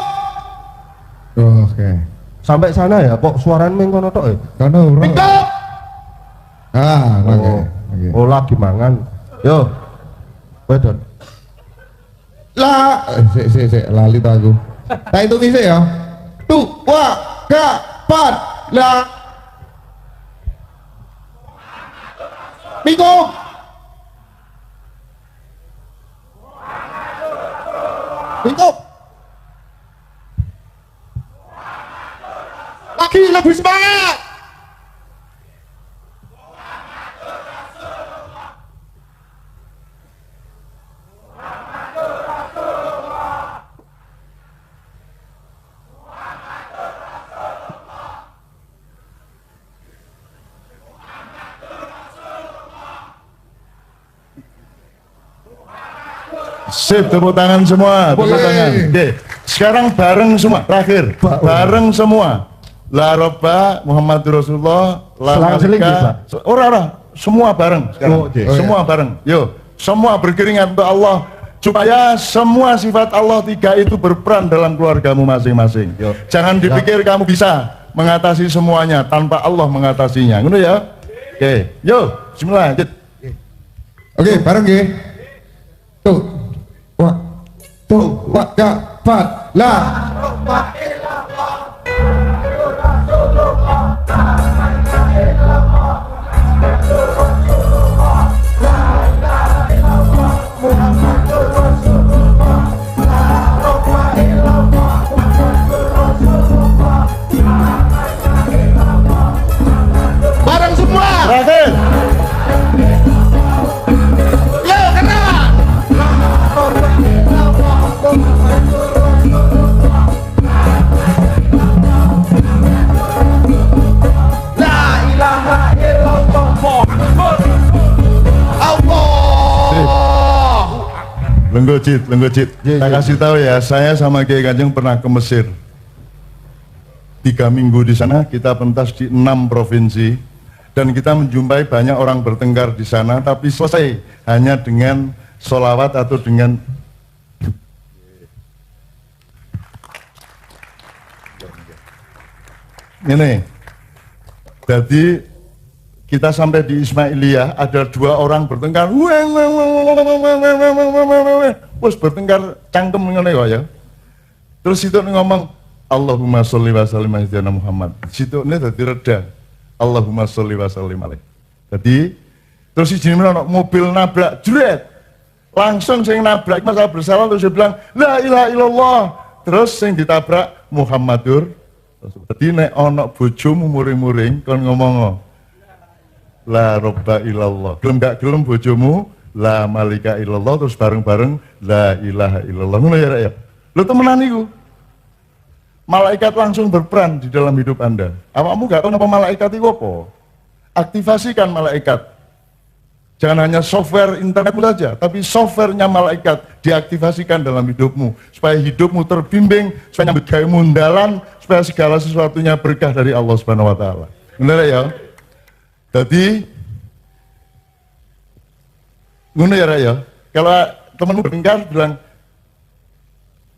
Oke. Sampai sana ya, kok suarane ming kono tok ya? Kono ora. Mingkup. Oke. Oh, lagi mangan. Yo. Wedon. Lah, sik, lali ta aku. Tak hitung sik ya. 2, 3, 4, lah. Mingkup. Mingkup. Lagi lebih semangat. Sip, tepuk tangan semua, tepuk tangan. Oke, sekarang bareng semua, terakhir, bareng semua. La Robba Muhammadur Rasulullah, La Malika. Ora, semua bareng sekarang. Semua bareng. Yo, semua berkeringat untuk Allah supaya semua sifat Allah 3 itu berperan dalam keluargamu masing-masing. Jangan dipikir kamu bisa mengatasi semuanya tanpa Allah mengatasinya. Ngono ya? Oke, yo, bismillah. Oke, bareng nggih. Tuh, Pak, ya, Pak, lah. Bareng semua. Terakhir. Yo, kena. Lenggocit. Tak kasih tahu ya, saya sama Kiai Kanjeng pernah ke Mesir. 3 minggu di sana, kita pentas di 6 provinsi dan kita menjumpai banyak orang bertengkar di sana, tapi selesai hanya dengan sholawat atau dengan ini. Jadi kita sampai di Ismailiyah, ada 2 orang bertengkar, terus bertengkar cangkem ngene kok ya. Terus itu ngomong Allahumma sholli wa sallim ala sayyidina Muhammad. Situ ini dadi reda. Allahumma sholli wa sallim alaihi. Jadi terus si jenenge ono mobil nabrak jret. Langsung sing nabrak masalah bersalah terus dia bilang la ilaha illallah. Terus sing ditabrak Muhammadur. Jadi nek ono bojomu muring-muring kon ngomong la robba illallah. Gelem gak gelem bojomu la malika illallah terus bareng-bareng la ilaha illallah. Ngono ya Rek ya. Lho temenan iku. Malaikat langsung berperan di dalam hidup Anda. Awakmu gak tahu apa malaikat itu apa? Aktivasikan malaikat. Jangan hanya software internetmu saja, tapi softwarenya malaikat diaktifasikan dalam hidupmu supaya hidupmu terbimbing, supaya nyambut gawe mundalan, supaya segala sesuatunya berkah dari Allah Subhanahu wa taala. Benar ya? Jadi ngono ya Rek ya. Kalau temanmu bertengkar bilang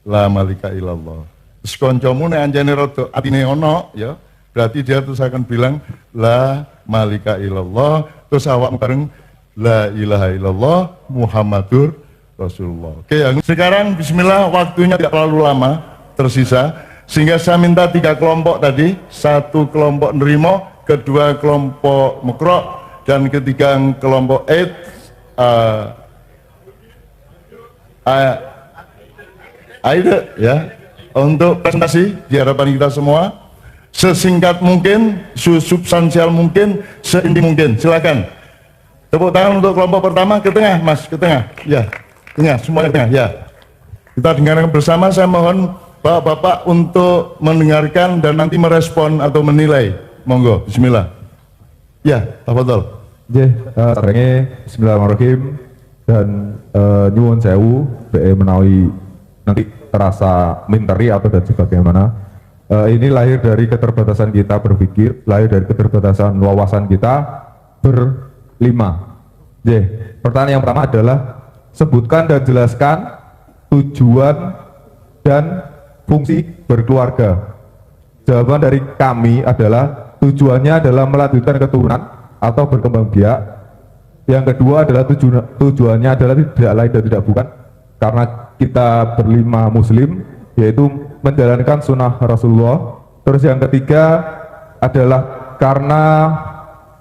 la malika illallah. Terus kancamu nek anjane rada atine ono ya, berarti dia terus akan bilang la malika illallah, terus awak bareng la ilaha illallah Muhammadur Rasulullah. Oke, yang sekarang bismillah, waktunya tidak terlalu lama tersisa, sehingga saya minta 3 kelompok tadi, 1 kelompok nerimo, kedua kelompok mukro, dan ketiga kelompok eid Aida ya, untuk presentasi di hadapan kita semua sesingkat mungkin, substansial mungkin, seinti mungkin. Silakan. Tepuk tangan untuk kelompok pertama, ke tengah Mas, ke tengah. Ya, tengah, semua ke tengah. Ya. Kita dengarkan bersama. Saya mohon Bapak-bapak untuk mendengarkan dan nanti merespon atau menilai. Monggo, bismillah. Ya, tafadhol. Bismillahirrahmanirrahim dan nyuwun sewu BE menawi nanti terasa minteri atau dan sebagaimana. Ini lahir dari keterbatasan kita berpikir, lahir dari keterbatasan wawasan kita berlima. Pertanyaan yang pertama adalah sebutkan dan jelaskan tujuan dan fungsi berkeluarga. Jawaban dari kami adalah tujuannya adalah melanjutkan keturunan atau berkembang biak. Yang kedua adalah tujuannya adalah tidak lain dan tidak bukan karena kita berlima muslim, yaitu menjalankan sunnah Rasulullah. Terus yang ketiga adalah karena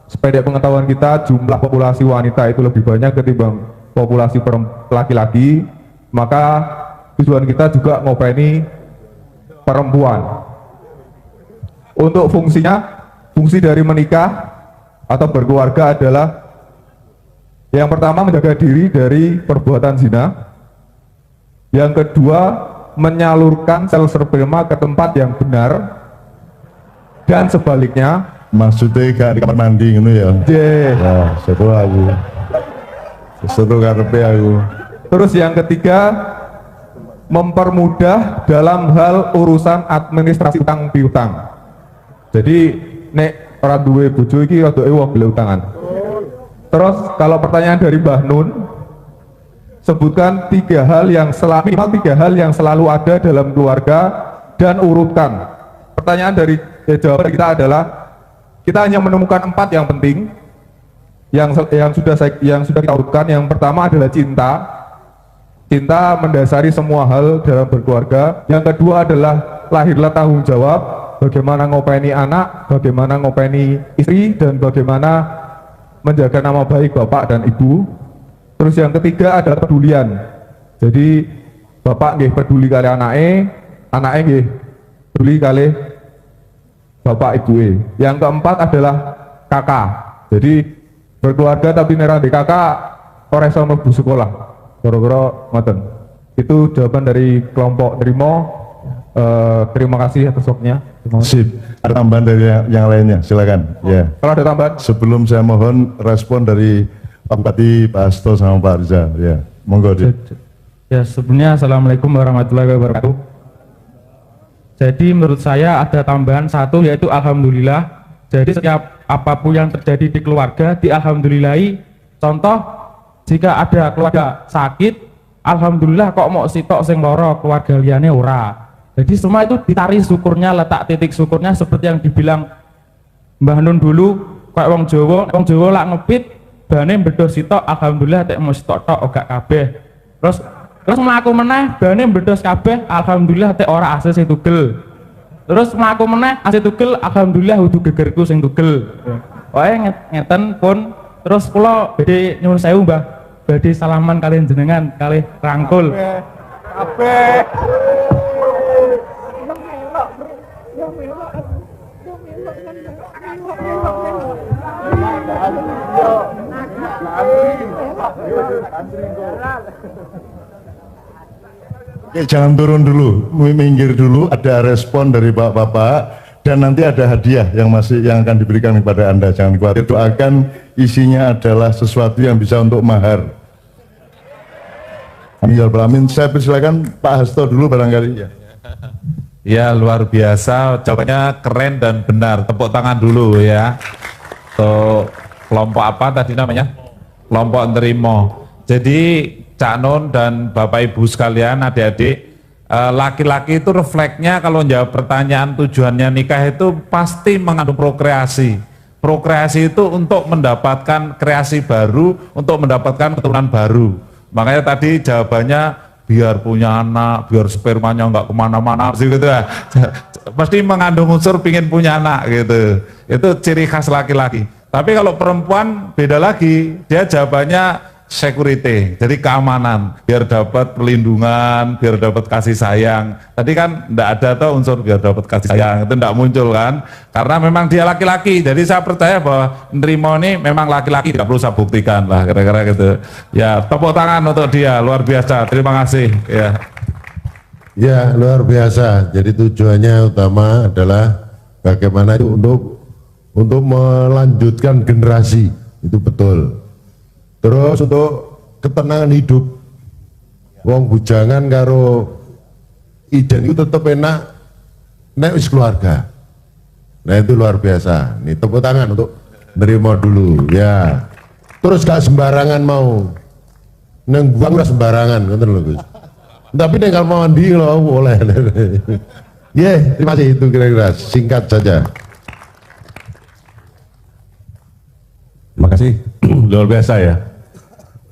sependek pengetahuan kita jumlah populasi wanita itu lebih banyak ketimbang populasi laki-laki, maka tujuan kita juga ngopeni perempuan. Untuk fungsinya, fungsi dari menikah atau berkeluarga adalah yang pertama menjaga diri dari perbuatan zina, yang kedua menyalurkan sel sperma ke tempat yang benar, dan sebaliknya. Maksudnya gak di kamar mandi gitu ya? Ya, setu aku. Setu karepe aku. Terus yang ketiga mempermudah dalam hal urusan administrasi utang piutang. Jadi nek ora duwe bojo iki rada ewa beli utangan. Terus kalau pertanyaan dari Mbah Nun, sebutkan minimal tiga hal yang selalu ada dalam keluarga dan urutkan. Pertanyaan dari jawaban kita adalah kita hanya menemukan 4 yang penting yang sudah kita urutkan. Yang pertama adalah cinta. Cinta mendasari semua hal dalam berkeluarga. Yang kedua adalah lahirlah tanggung jawab, bagaimana ngopeni anak, bagaimana ngopeni istri, dan bagaimana menjaga nama baik bapak dan ibu. Terus yang ketiga adalah pedulian. Jadi bapak nggih peduli kali anake nggih peduli kali bapak ibu. Yang keempat adalah kakak. Jadi berkeluarga tapi nerang di kakak ora iso mlebu sekolah. Gara-gara ngoten. Itu jawaban dari kelompok Nerimo. Terima kasih atas waktunya. Sip. Ada tambahan dari yang lainnya, silakan. Ya. Kalau ada tambahan. Sebelum saya mohon respon dari Pak Bupati, Pak Hasto sama Pak Riza. Ya, monggo. Ya, sebelumnya Assalamualaikum warahmatullahi wabarakatuh. Jadi menurut saya ada tambahan satu, yaitu alhamdulillah. Jadi setiap apapun yang terjadi di keluarga dialhamdulillahi. Contoh, jika ada keluarga sakit, alhamdulillah kok mau sitok sing loro keluarga liyane ora. Jadi semua itu ditarik syukurnya, letak titik syukurnya seperti yang dibilang Mbah Nun dulu, kayak wong Jawa lak ngepit bane mbedo sitok, alhamdulillah tek mau sitok tok gak kabeh. Terus mlaku meneh bane mbedos kabeh, alhamdulillah tek ora AC sing tugel. Terus mlaku meneh AC tugel, alhamdulillah udu gegerku sing tugel. Pokoke ngeten pun. Terus kula badhe nyuwun sewu Mbah, badhe salaman kalian jenengan kalih rangkul. Kabeh. Oke, jangan turun dulu, minggir dulu. Ada respon dari bapak-bapak dan nanti ada hadiah yang akan diberikan kepada Anda. Jangan khawatir, doakan isinya adalah sesuatu yang bisa untuk mahar. Amin ya rabbal alamin. Saya persilakan Pak Hasto dulu barangkali ya. Ya, luar biasa, jawabannya keren dan benar. Tepuk tangan dulu ya. Untuk kelompok apa tadi namanya? Kelompok Nerimo. Jadi Cak Nun dan Bapak Ibu sekalian, adik-adik, laki-laki itu refleksnya kalau menjawab pertanyaan tujuannya nikah itu pasti mengandung prokreasi. Prokreasi itu untuk mendapatkan kreasi baru, untuk mendapatkan keturunan baru. Makanya tadi jawabannya biar punya anak, biar spermanya nggak kemana-mana sih gitu ya. Pasti mengandung unsur pingin punya anak gitu. Itu ciri khas laki-laki. Tapi kalau perempuan beda lagi, dia jawabannya security, jadi keamanan, biar dapat perlindungan, biar dapat kasih sayang. Tadi kan enggak ada tuh unsur biar dapat kasih sayang, itu enggak muncul kan, karena memang dia laki-laki. Jadi saya percaya bahwa Nrimo ini memang laki-laki, tidak perlu saya buktikan lah, kira-kira gitu. Ya, tepuk tangan untuk dia, luar biasa, terima kasih. Ya, luar biasa. Jadi tujuannya utama adalah bagaimana itu untuk melanjutkan generasi, itu betul. Terus untuk ketenangan hidup, wong bujangan karo ijen itu tetap enak, nek wis keluarga. Nah itu luar biasa. Nih tepuk tangan untuk nerima dulu, ya. Terus gak sembarangan mau, neng buang gak sembarangan, ngerti lho Gus. Tapi neng kalau mau mandi loh boleh. Ya, terima kasih itu kira-kira singkat saja. Terima kasih, luar biasa ya.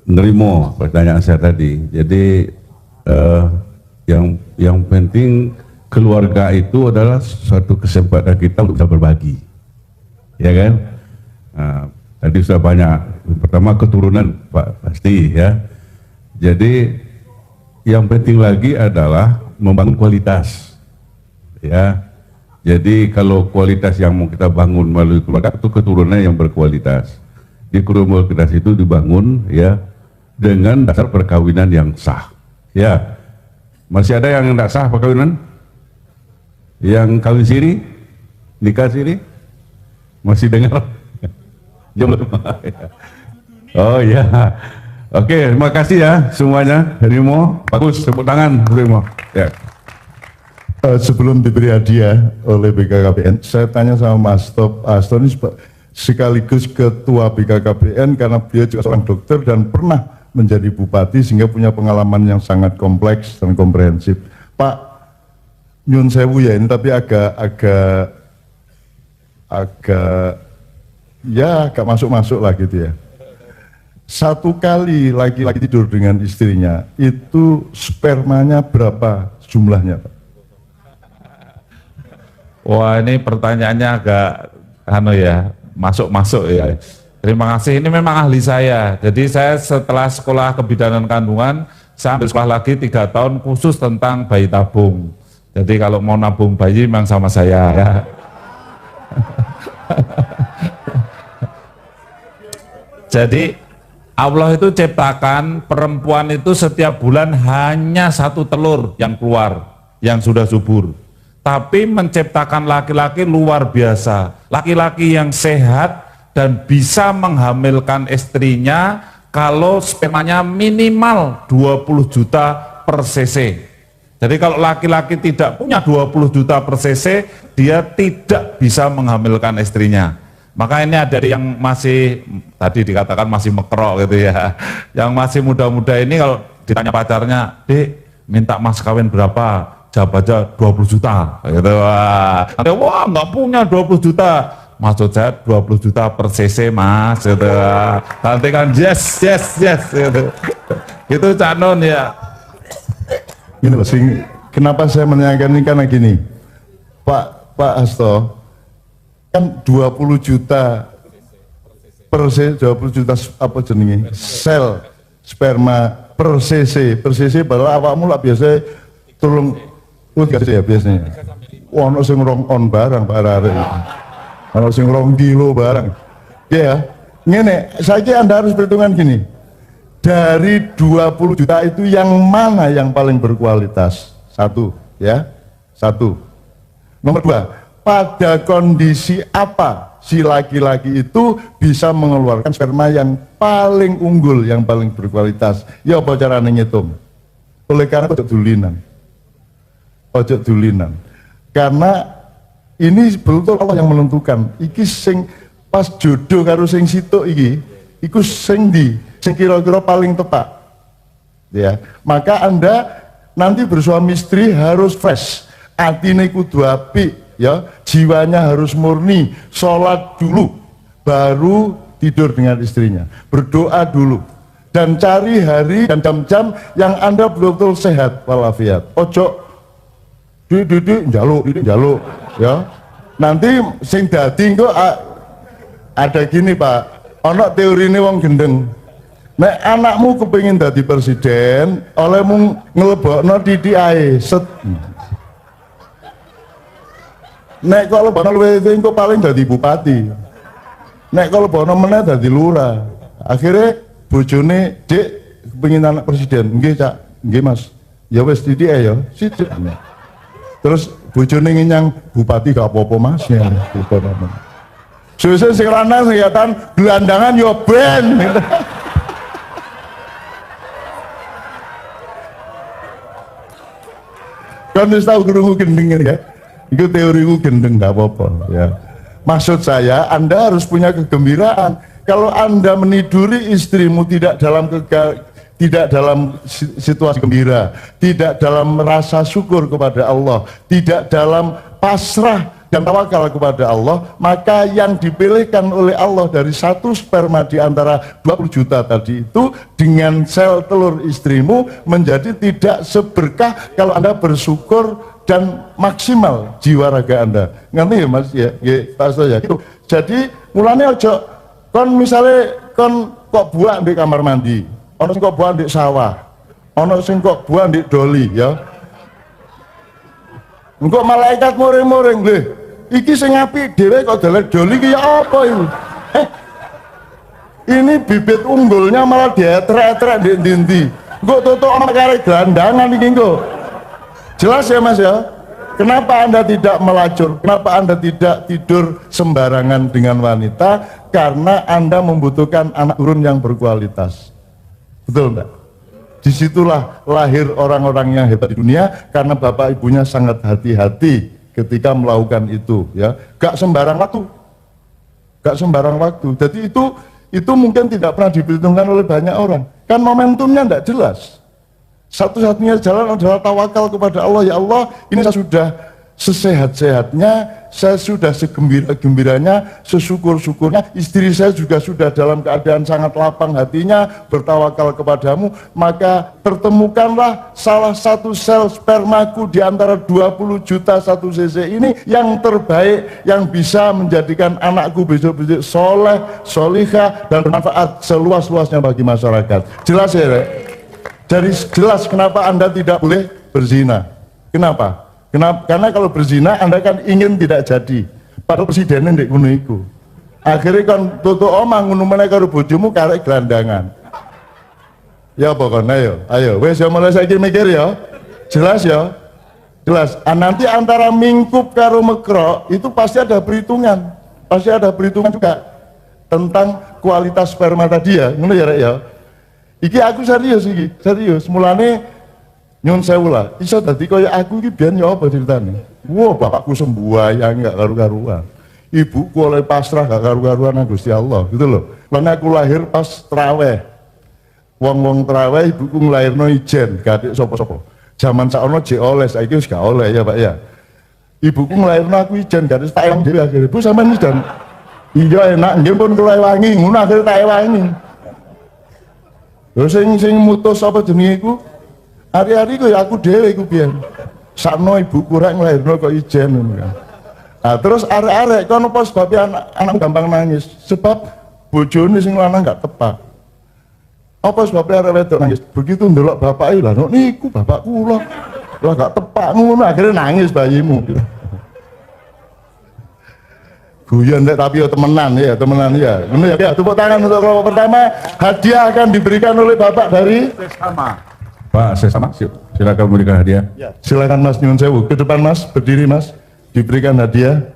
Nerimo pertanyaan saya tadi. Jadi yang penting keluarga itu adalah suatu kesempatan kita untuk bisa berbagi, ya kan? Tadi sudah banyak. Pertama keturunan Pak pasti ya. Jadi yang penting lagi adalah membangun kualitas, ya. Jadi kalau kualitas yang mau kita bangun melalui keluarga itu keturunan yang berkualitas. Di kualitas itu dibangun ya dengan dasar perkawinan yang sah. Ya, masih ada yang tidak sah perkawinan? Yang kawin siri, nikah siri, masih dengar? Jomblo. Oh ya, oke, terima kasih ya semuanya. Nrimo, bagus, tepuk tangan Nrimo. Ya. Sebelum diberi hadiah oleh BKKBN, saya tanya sama Mas Astor ini sekaligus ketua BKKBN karena beliau juga seorang dokter dan pernah menjadi bupati sehingga punya pengalaman yang sangat kompleks dan komprehensif. Pak, nyun sewu ya ini tapi agak masuk lah gitu ya. Satu kali laki-laki tidur dengan istrinya itu spermanya berapa jumlahnya Pak? Wah ini pertanyaannya agak masuk ya. Terima kasih, ini memang ahli saya. Jadi saya setelah sekolah kebidanan kandungan, saya ambil sekolah lagi 3 tahun khusus tentang bayi tabung. Jadi kalau mau nabung bayi memang sama saya ya. Jadi Allah itu ciptakan perempuan itu setiap bulan hanya 1 telur yang keluar, yang sudah subur. Tapi menciptakan laki-laki luar biasa. Laki-laki yang sehat dan bisa menghamilkan istrinya kalau spermanya minimal 20 juta per cc. Jadi kalau laki-laki tidak punya 20 juta per cc, dia tidak bisa menghamilkan istrinya. Maka ini ada yang masih, tadi dikatakan masih mekrok gitu ya. Yang masih muda-muda ini kalau ditanya pacarnya, "Dek, minta mas kawin berapa?" Jawab aja 20 juta gitu. Wah nggak punya 20 juta. Maksud saya 20 juta per cc mas gitu. Nanti kan yes gitu. Itu Cak Non ya. Gini loh, kenapa saya menanyakan ini karena gini, Pak Hasto, kan 20 juta per cc, 20 juta apa jenenge sel sperma per cc padahal awakmu lah biasa tolong ya biasanya. Ono sing rong on barang Pak Arek. Ono sing rong kilo barang. Ya, ngene, saiki Anda harus perhitungan gini. Dari 20 juta itu yang mana yang paling berkualitas? Satu, ya. Satu. Nomor 2, pada kondisi apa si laki-laki itu bisa mengeluarkan sperma yang paling unggul, yang paling berkualitas? Ya apa caranya ngitung? Oleh karena ojo dulinan. Karena ini betul Allah yang menentukan. Iki sing pas jodoh karo sing situk iki, iku sing kira-kira paling tepat. Ya, maka Anda nanti bersuami istri harus fresh, atine kudu apik, ya, jiwanya harus murni, sholat dulu, baru tidur dengan istrinya, berdoa dulu. dan cari hari dan jam-jam yang Anda betul-betul sehat walafiat. Ojo didik jaluk ya. Nanti sing dadi kok ada gini Pak, ono teori ini wong gendeng. Nek anakmu kepengin dadi presiden, olehmu ngelebokno titik ae set. Nek kok lebokno luwih engko paling dadi bupati. Nek kok lebokno meneh dadi lurah. Akhirnya bojone, "Dik, kepengin anak presiden." "Nggih, Cak." "Nggih, Mas." "Ya wis titik ae ya." Sithik. Terus bojone nginyang, "Bupati gak apa-apa, Mas." Ya, suwe-suwe sing lanang kelihatan gelandangan yo ben. Kan wis tau krungu gendeng ya. Itu teoriku gendeng gak apa-apa ya. Maksud saya Anda harus punya kegembiraan. Kalau Anda meniduri istrimu tidak dalam situasi gembira, tidak dalam merasa syukur kepada Allah, tidak dalam pasrah dan tawakal kepada Allah, maka yang dipilihkan oleh Allah dari satu sperma di antara 20 juta tadi itu dengan sel telur istrimu menjadi tidak seberkah kalau Anda bersyukur dan maksimal jiwa raga Anda. Ngerti ya Mas ya? Pak Asto ya. Gitu. Jadi mulanya ojo kon misalnya kon kok buang di kamar mandi, ono sing kok buang di sawah, ono sing kok buang di doli ya. Engko malaikat muring-muring lho. Iki sing apik dhewe kok delek doli ki ya apa iki? Ini bibit unggulnya malah dietrek-etrek ndi-ndi. Engko tutuk ana kare gelandangan iki engko. Jelas ya Mas ya? Kenapa Anda tidak melacur? Kenapa Anda tidak tidur sembarangan dengan wanita? Karena Anda membutuhkan anak turun yang berkualitas. Betul enggak? Disitulah lahir orang-orang yang hebat di dunia, karena bapak ibunya sangat hati-hati ketika melakukan itu ya. Gak sembarang waktu. Gak sembarang waktu. Jadi itu mungkin tidak pernah diperhitungkan oleh banyak orang. Kan momentumnya tidak jelas. Satu-satunya jalan adalah tawakal kepada Allah. Ya Allah, ini saya sudah sesehat-sehatnya, saya sudah segembira-gembiranya, sesyukur-syukurnya, istri saya juga sudah dalam keadaan sangat lapang hatinya, bertawakal kepadamu, maka pertemukanlah salah satu sel spermaku di antara 20 juta 1 cc ini yang terbaik, yang bisa menjadikan anakku besok-besok soleh, solihah, dan bermanfaat seluas-luasnya bagi masyarakat. Jelas ya, Rek? Jadi jelas kenapa Anda tidak boleh berzina. Kenapa? Karena kalau berzina Anda kan ingin tidak jadi. Padahal presidennya ndek ngono iku. Akhirnya kan tutuk omang ngono meneh karo bojomu karek gelandangan. Ya pokoknya ayo wes ya mulai saiki mikir ya. Jelas ya? Jelas. Nanti antara mingkup karo mekrok itu pasti ada perhitungan. Pasti ada perhitungan juga tentang kualitas sperma tadi ya. Ngono ya Rek ya. Iki aku serius iki, serius. Mulane nyun sewu lah, iso dadi kaya aku iki biyen ya apa ceritane. Wah, bapakku sembuhyang gak karu-karuan. Ibuku oleh pasrah gak karu-karuan nang Gusti Allah, gitu loh. Lan aku lahir pas traweh. Wong-wong traweh ibuku nglairno ijen, gak sapa-sapa. Zaman sakono jek oleh, saiki wis gak oleh ya, Pak ya. Ibuku nglairno aku ijen, gak tak ewang dhewe akhire. Bu sampean wis dan iya enak, nggih pun kula ewangi, ngono akhire tak ewangi. Lho sing mutus apa jenenge iku? Hari-hari ku ya aku dhewe iku biyen. Sakno ibuku rek nglairno kok ijen ngono kan. Nah, terus arek-arek kono apa sebab anak gampang nangis? Sebab bojone sing lanang gak tepat. Apa sebabnya arek wedok nangis? Begitu ndelok bapake lha niku bapak kula. Lah gak tepat ngono akhirnya nangis bayimu. Guyon tapi ya temenan ya, temenan ya. Ngono ya, tepuk tangan untuk kelompok pertama. Hadiah akan diberikan oleh Bapak dari Sesama. Pak Sesama, silakan memberikan hadiah. Ya, silakan Mas nyuwun sewu. Ke depan Mas, berdiri Mas. Diberikan hadiah.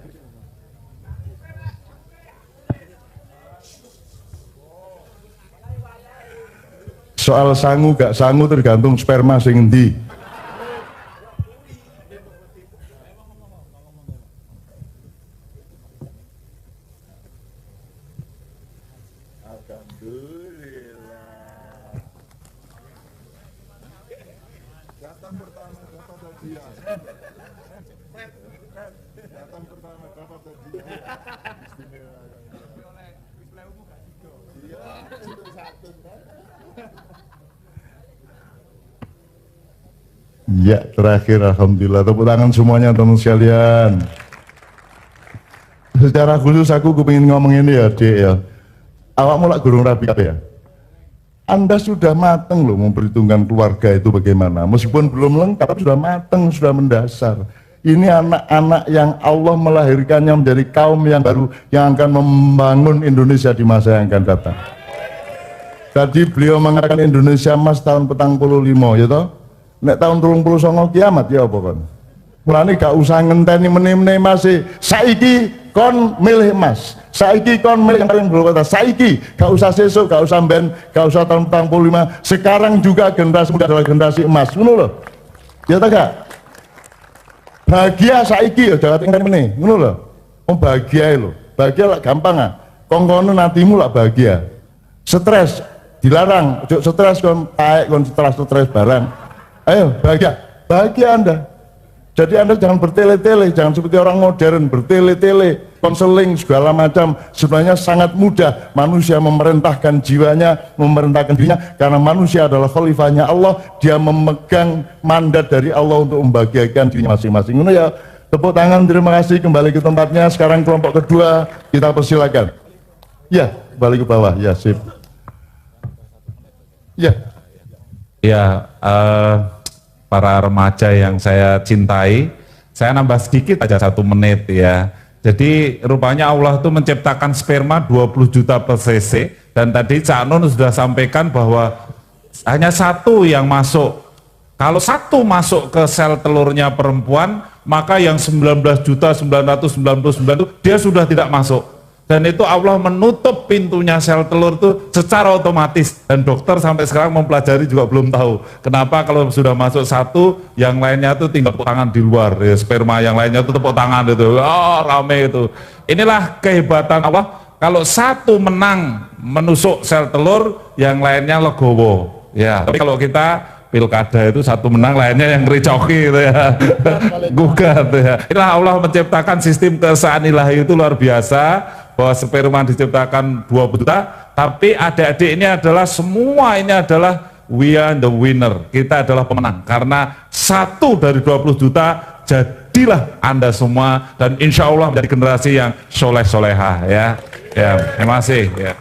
Soal sangu gak sangu tergantung sperma sing endi. Ya, terakhir alhamdulillah, tepuk tangan semuanya teman sekalian. Secara khusus aku kepingin ngomong ini ya, Dek ya. Awak mulai gurung rabi ya. Anda sudah mateng loh memperhitungkan keluarga itu bagaimana. Meskipun belum lengkap, tapi sudah mateng, sudah mendasar. Ini anak-anak yang Allah melahirkannya menjadi kaum yang baru yang akan membangun Indonesia di masa yang akan datang. Tadi beliau mengatakan Indonesia emas tahun 45 ya toh. Nek tahun 29 kiamat ya apa kan. Mulane gak usah ngenteni meneh-meneh masih saiki kon milih emas. Saiki kon milih yang paling berkualitas. Saiki gak usah sesuk, gak usah ben, gak usah tahun 45. Sekarang juga generasi muda adalah generasi emas. Ngono lho. Ya ta gak? Bahagia saiki ya jangan tinggal meneh. Ngono lho. Bahagia lho. Bahagia lah gampang ah. Kongkono nantimu lah bahagia. Stres dilarang, ojo stres kon taek kon stres barang. Ayo bahagia Anda. Jadi Anda jangan bertele-tele, jangan seperti orang modern bertele-tele, konseling segala macam. Sebenarnya sangat mudah manusia memerintahkan jiwanya, memerintahkan dirinya, karena manusia adalah khalifahnya Allah. Dia memegang mandat dari Allah untuk membahagiakan dirinya masing-masing. Ini ya, tepuk tangan, terima kasih. Kembali ke tempatnya. Sekarang kelompok kedua kita persilakan. Ya, kembali ke bawah. Ya, sip. Ya. Ya, para remaja yang saya cintai, saya nambah sedikit aja 1 menit ya. Jadi rupanya Allah itu menciptakan sperma 20 juta per cc, dan tadi Cak Nun sudah sampaikan bahwa hanya 1 yang masuk. Kalau 1 masuk ke sel telurnya perempuan, maka yang 19.999 itu dia sudah tidak masuk. Dan itu Allah menutup pintunya sel telur itu secara otomatis, dan dokter sampai sekarang mempelajari juga belum tahu kenapa kalau sudah masuk 1, yang lainnya itu tinggal tepuk tangan di luar ya, sperma yang lainnya itu tepuk tangan itu, oh rame itu. Inilah kehebatan Allah, kalau 1 menang menusuk sel telur, yang lainnya legowo ya. Tapi kalau kita pilkada itu 1 menang, lainnya yang ngericoki gitu ya, gugat ya. Inilah Allah menciptakan sistem keesaan ilahi itu luar biasa, bahwa sperma diciptakan 20 juta, tapi adik-adik ini adalah semua ini adalah we are the winner, kita adalah pemenang, karena 1 dari 20 juta jadilah Anda semua, dan insya Allah menjadi generasi yang soleh-solehah ya. Ya, terima kasih ya.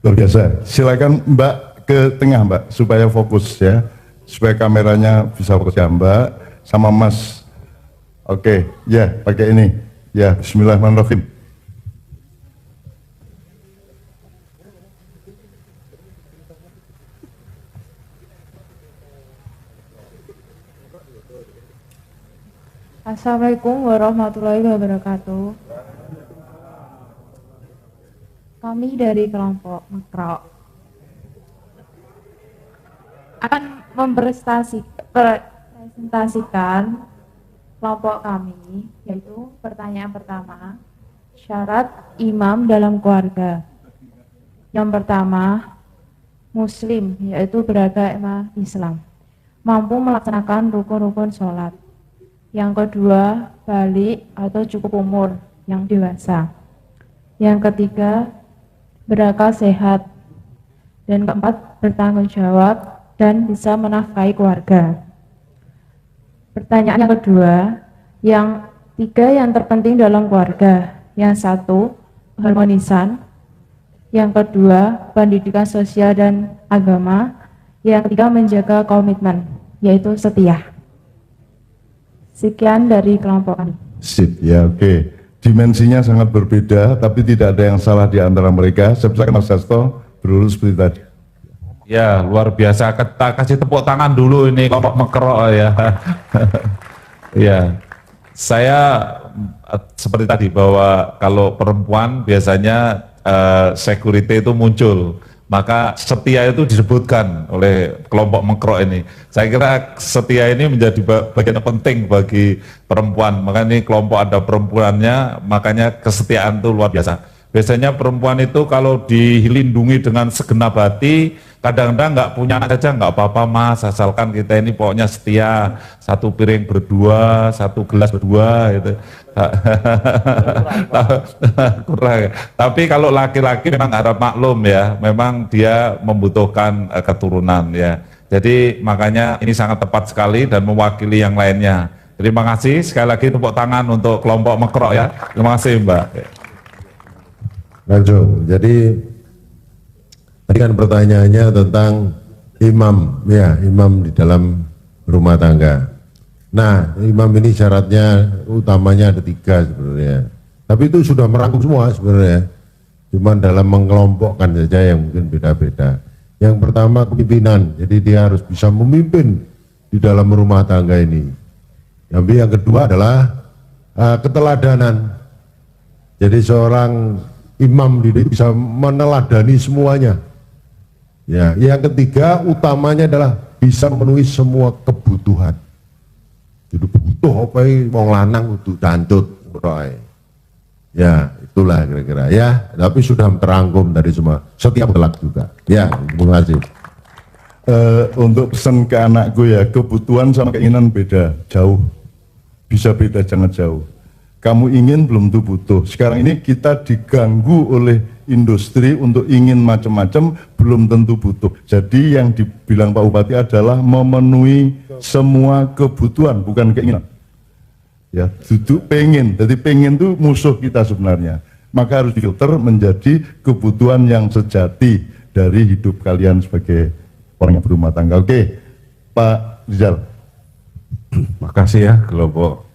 Luar biasa. Silakan Mbak ke tengah Mbak, supaya fokus ya, supaya kameranya bisa fokus ya Mbak, sama Mas. Oke, ya pakai ini. Ya, bismillahirrahmanirrahim. Assalamualaikum warahmatullahi wabarakatuh. Kami dari kelompok Mekro akan mempresentasikan kelompok kami, yaitu pertanyaan pertama, syarat imam dalam keluarga. Yang pertama, muslim, yaitu beragama Islam, mampu melaksanakan rukun-rukun sholat. Yang kedua, balik atau cukup umur, yang dewasa. Yang ketiga, berakal sehat. Dan keempat, bertanggung jawab dan bisa menafkahi keluarga. Pertanyaan yang kedua, yang 3 yang terpenting dalam keluarga. Yang 1, harmonisan. Yang kedua, pendidikan sosial dan agama. Yang ketiga, menjaga komitmen, yaitu setia. Sekian dari kelompok kami. Sip, ya oke. Dimensinya sangat berbeda, tapi tidak ada yang salah di antara mereka. Seperti Mas Sasto berurus seperti tadi. Ya, luar biasa. Kita kasih tepuk tangan dulu ini kelompok Mekro ya. Ya, saya seperti tadi bahwa kalau perempuan biasanya security itu muncul, maka setia itu disebutkan oleh kelompok Mekro ini. Saya kira setia ini menjadi bagian penting bagi perempuan, makanya ini kelompok ada perempuannya, makanya kesetiaan itu luar biasa. Biasanya perempuan itu kalau dilindungi dengan segenap hati, kadang-kadang nggak punya anak saja nggak apa-apa Mas, asalkan kita ini pokoknya setia, 1 piring berdua, 1 gelas berdua gitu. Kurang. Tapi kalau laki-laki memang harap maklum ya, memang dia membutuhkan keturunan ya. Jadi makanya ini sangat tepat sekali dan mewakili yang lainnya. Terima kasih, sekali lagi tepuk tangan untuk kelompok Mekrok ya. Terima kasih Mbak. Lanjut. Jadi tadi kan pertanyaannya tentang imam, ya imam di dalam rumah tangga. Nah, imam ini syaratnya utamanya ada 3 sebenarnya. Tapi itu sudah merangkum semua sebenarnya. Cuman dalam mengelompokkan saja yang mungkin beda-beda. Yang pertama kepemimpinan, jadi dia harus bisa memimpin di dalam rumah tangga ini. Yang kedua adalah keteladanan. Jadi seorang imam bisa meneladani semuanya. Ya, yang ketiga utamanya adalah bisa memenuhi semua kebutuhan. Jadi butuh apa wong lanang untuk cancut, ya itulah kira-kira ya. Tapi sudah terangkum dari semua, setiap telak juga. Ya, terima kasih. Untuk pesan ke anakku ya, kebutuhan sama keinginan beda, jauh. Bisa beda, jangan jauh. Kamu ingin belum tentu butuh. Sekarang ini kita diganggu oleh industri untuk ingin macam-macam, belum tentu butuh. Jadi yang dibilang Pak Bupati adalah memenuhi semua kebutuhan, bukan keinginan. Ya, duduk pengen. Jadi pengen itu musuh kita sebenarnya. Maka harus difilter menjadi kebutuhan yang sejati dari hidup kalian sebagai orang yang berumah tangga. Oke, Pak Rizal. Makasih ya kelompok.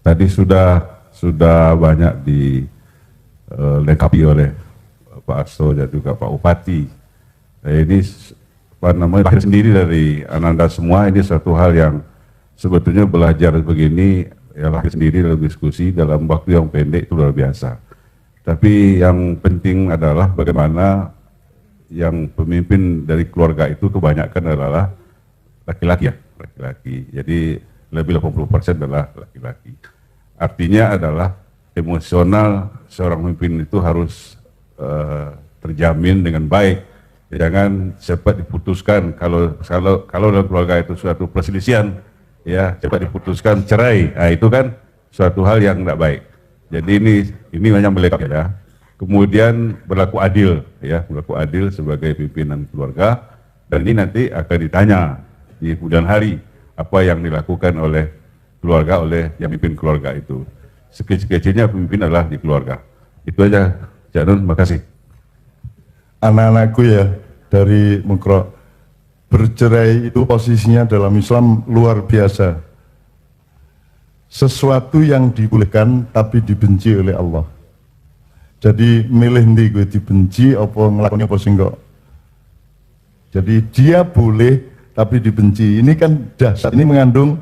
Tadi sudah banyak dilengkapi oleh Pak Asto dan juga Pak Bupati. Nah, ini apa namanya lahir sendiri dari Ananda semua. Ini satu hal yang sebetulnya belajar begini ya lahir sendiri dalam diskusi dalam waktu yang pendek itu luar biasa. Tapi yang penting adalah bagaimana yang pemimpin dari keluarga itu kebanyakan adalah laki-laki ya. Laki-laki, jadi lebih 80% adalah laki-laki. Artinya adalah emosional seorang pemimpin itu harus terjamin dengan baik. Jangan cepat diputuskan kalau dalam keluarga itu suatu perselisihan, ya cepat diputuskan cerai. Nah, itu kan suatu hal yang tidak baik. Jadi ini hanya melekat ya. Kemudian berlaku adil, ya berlaku adil sebagai pimpinan keluarga. Dan ini nanti akan ditanya di kemudian hari apa yang dilakukan oleh keluarga, oleh yang pimpin keluarga itu. Sekecil-kecilnya pemimpin adalah di keluarga. Itu aja, Cak Nun, makasih. Anak-anakku ya dari Mekrok, bercerai itu posisinya dalam Islam luar biasa. Sesuatu yang dibolehkan tapi dibenci oleh Allah. Jadi milih ndi gue dibenci apa ngelakoni apa sing kok. Jadi dia boleh tapi dibenci. Ini kan dahsyat, ini mengandung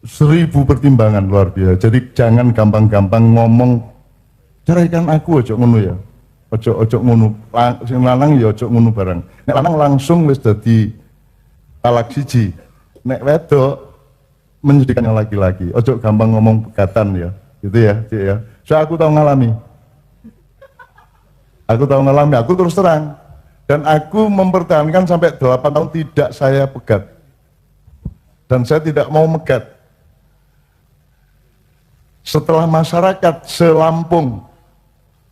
1000 pertimbangan luar biasa. Jadi jangan gampang-gampang ngomong ceraikan aku, ojo ngono ya. Ojo ngono. Sing lanang ya ojo ngono barang. Nek lanang langsung wis dadi talak siji. Nek wedok menjadikan yang laki-laki. Ojo gampang ngomong pegatan ya. Gitu ya, Cik ya. So aku tahu ngalami. Aku terus terang. Dan aku mempertahankan sampai 8 tahun tidak saya pegat. Dan saya tidak mau megat. Setelah masyarakat selampung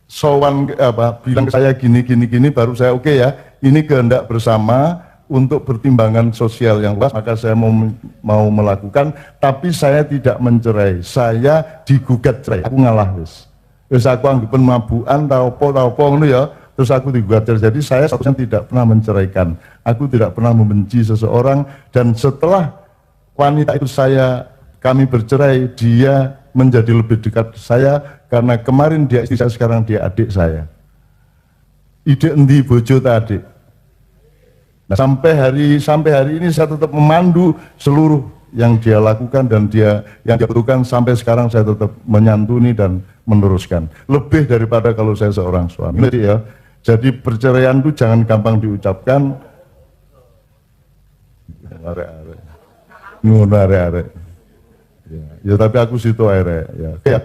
sowan bilang ke saya gini baru saya oke ya, ini kehendak bersama untuk pertimbangan sosial yang luas, maka saya mau melakukan, tapi saya tidak mencerai, saya digugat cerai, aku ngalah wis aku anggapan mabukan tau ngono ya. Terus aku digugat. Jadi saya seharusnya tidak pernah menceraikan. Aku tidak pernah membenci seseorang. Dan setelah wanita itu kami bercerai, dia menjadi lebih dekat saya karena kemarin dia istri saya, sekarang dia adik saya. Ide endi bojo ta adik. Nah, sampai hari ini saya tetap memandu seluruh yang dia lakukan dan yang dia butuhkan. Sampai sekarang saya tetap menyantuni dan meneruskan. Lebih daripada kalau saya seorang suami. Jadi ya. Jadi perceraian itu jangan gampang diucapkan. Arek-arek. Ya, tapi aku situ arek. Ya. Oke.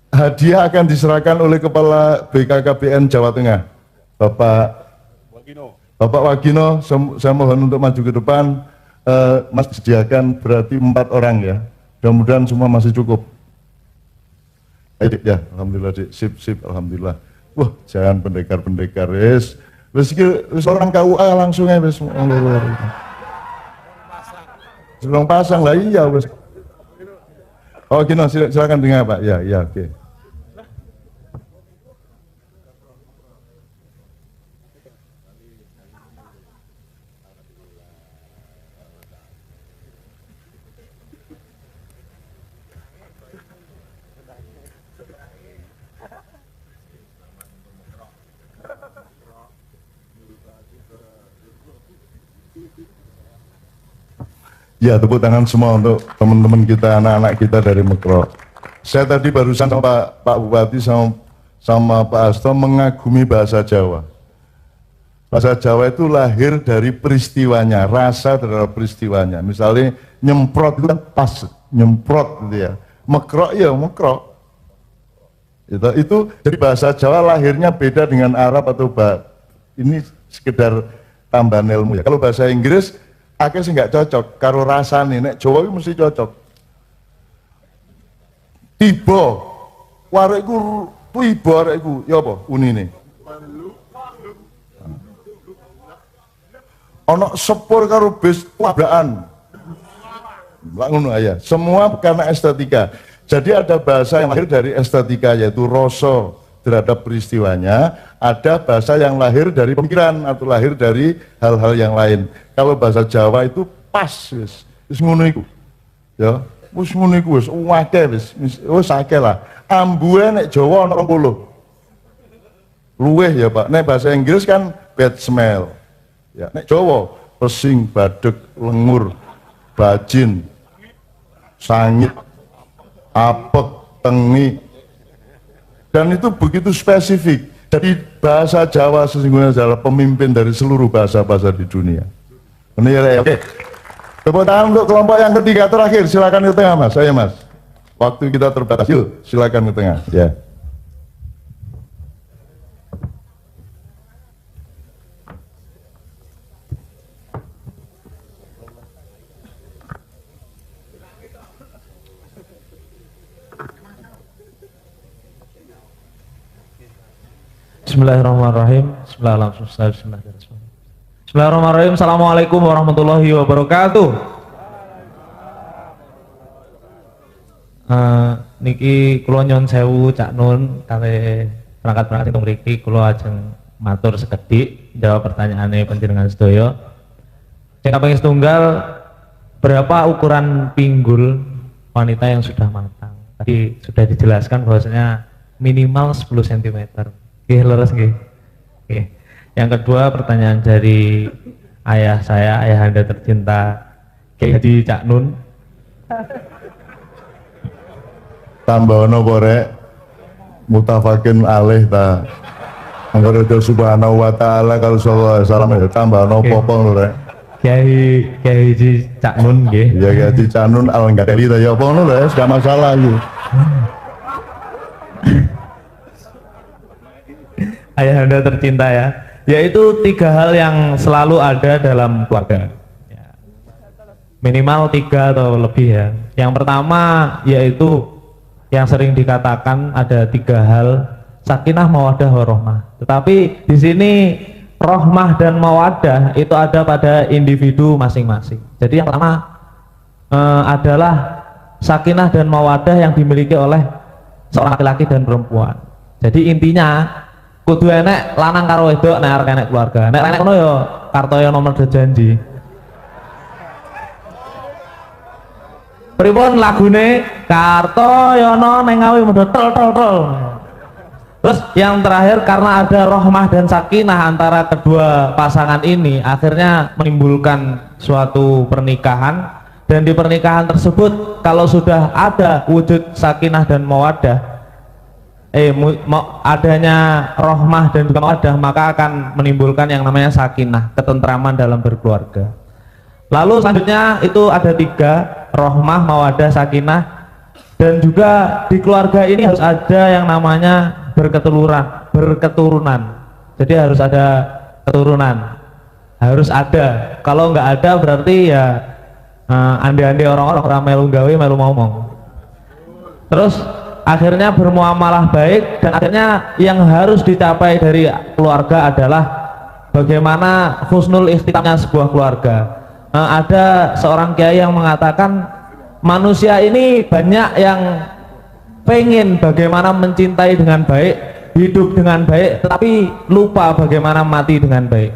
Hadiah akan diserahkan oleh Kepala BKKBN Jawa Tengah, Bapak Wagino. Saya mohon untuk maju ke depan. Mas disediakan berarti 4 orang ya. Mudah-mudahan semua masih cukup. Ya, alhamdulillah, sip, alhamdulillah. Wah, jangan pendekar-pendekar, wis Wis iki wis orang KUA langsung ae wis ngulur. Sebelum pasang lah iya wis. Oh gini silakan dengar Pak. Ya, ya oke. Ya, tepuk tangan semua untuk teman-teman kita, anak-anak kita dari Mekro. Saya tadi barusan sama Pak Bupati sama Pak Hasto mengagumi bahasa Jawa. Bahasa Jawa itu lahir dari peristiwanya, rasa terhadap peristiwanya. Misalnya nyemprot itu kan pas, nyemprot gitu ya. Mekro ya mekro. Itu jadi bahasa Jawa lahirnya beda dengan Arab atau ini sekedar tambahan ilmu ya. Kalau bahasa Inggris akhirnya sih nggak cocok, karo rasane, nek Jawa itu mesti cocok. Tiba, warekku, tiba warekku, ya apa, unine. Ono sepur karo bis tabrakan. Ngono ya, semua karena estetika. Jadi ada bahasa yang lahir dari estetika, yaitu rasa terhadap peristiwanya, ada bahasa yang lahir dari pemikiran atau lahir dari hal-hal yang lain. Kalau bahasa Jawa itu pas wis ngono iku. Ya, wis ngono iku wis akeh wis akeh lah. Ambue nek Jawa ana 20. Luweh ya, Pak. Nek bahasa Inggris kan bad smell. Ya, nek Jawa pesing, badeg, lengur, bajin, sangit, apek, tengi. Dan itu begitu spesifik. Jadi bahasa Jawa sesungguhnya adalah pemimpin dari seluruh bahasa-bahasa di dunia. Ini ya, oke. Tepuk tangan untuk kelompok yang ketiga terakhir. Silakan ke tengah Mas, saya Mas. Waktu kita terbatas. Yuk, silakan ke tengah. Ya. Bismillahirrahmanirrahim. Bismillahirrahmanirrahim. Assalamualaikum warahmatullahi wabarakatuh. Niki kula nyon sewu Cak Nun kali perangkat teng mriki kula ajeng matur sekedhik jawab pertanyaane panjenengan sedaya. Cek kaping setunggal, berapa ukuran pinggul wanita yang sudah matang? Tadi sudah dijelaskan bahwasanya minimal 10 cm. Oke, leres nggih. Oke. Yang kedua, pertanyaan dari ayah saya, ayahanda tercinta Kiai Haji Cak Nun. Tambah ono rek mutafakin alih ta. Angger itu subhanahu wa ta'ala kalau sallallahu alaihi wasallam ya tambah ono apa lho rek. Kiai Haji Cak Nun nggih. Ya Kiai Haji Cak Nun al-Nggari ta ya apa ngono lho, enggak masalah iki. Ayahanda tercinta ya, yaitu 3 hal yang selalu ada dalam keluarga ya. Minimal 3 atau lebih ya. Yang pertama yaitu yang sering dikatakan ada 3 hal, sakinah, mawaddah, warahmah. Tetapi di sini rahmah dan mawaddah itu ada pada individu masing-masing. Jadi yang pertama adalah sakinah dan mawaddah yang dimiliki oleh seorang laki-laki dan perempuan. Jadi intinya kudu enek lanang karo wedok nek arep enek keluarga. Nek enek ngono ya kartoyo nomor janji. Pripun lagune Kartoyono ning ngawi medhot tol. Terus yang terakhir, karena ada rahmah dan sakinah antara kedua pasangan ini, akhirnya menimbulkan suatu pernikahan, dan di pernikahan tersebut kalau sudah ada wujud sakinah dan mawaddah, adanya rahmah dan juga mawaddah, maka akan menimbulkan yang namanya sakinah, ketentraman dalam berkeluarga. Lalu selanjutnya itu ada 3, rahmah, mawaddah, sakinah, dan juga di keluarga ini harus ada yang namanya berketurunan. Jadi harus ada keturunan, harus ada. Kalau nggak ada berarti ya ande-ande orang-orang melu gawe melu ngomong. Terus akhirnya bermuamalah baik, dan akhirnya yang harus dicapai dari keluarga adalah bagaimana husnul ikhtitamnya sebuah keluarga. Ada seorang kiai yang mengatakan manusia ini banyak yang pengen bagaimana mencintai dengan baik, hidup dengan baik, tetapi lupa bagaimana mati dengan baik.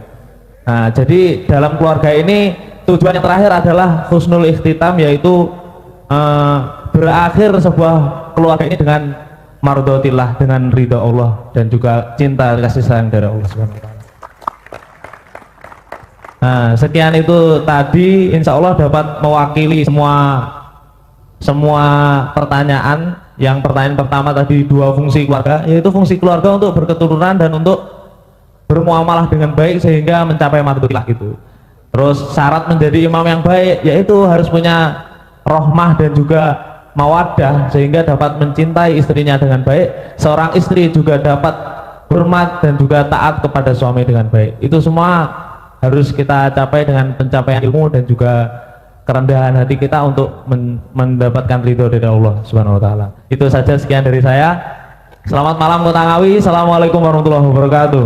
Nah, jadi dalam keluarga ini tujuan yang terakhir adalah husnul ikhtitam, yaitu berakhir sebuah keluarga ini dengan mardotillah, dengan ridha Allah dan juga cinta kasih sayang dari Allah Subhanahu wa taala. Nah, sekian itu tadi, insya Allah dapat mewakili semua pertanyaan. Yang pertanyaan pertama tadi 2 fungsi keluarga, yaitu fungsi keluarga untuk berketurunan dan untuk bermuamalah dengan baik sehingga mencapai mardotillah itu. Terus syarat menjadi imam yang baik yaitu harus punya rahmah dan juga mawaddah sehingga dapat mencintai istrinya dengan baik. Seorang istri juga dapat hormat dan juga taat kepada suami dengan baik. Itu semua harus kita capai dengan pencapaian ilmu dan juga kerendahan hati kita untuk mendapatkan ridho dari Allah Subhanahu wa taala. Itu saja, sekian dari saya. Selamat malam Kota Ngawi. Assalamualaikum warahmatullahi wabarakatuh.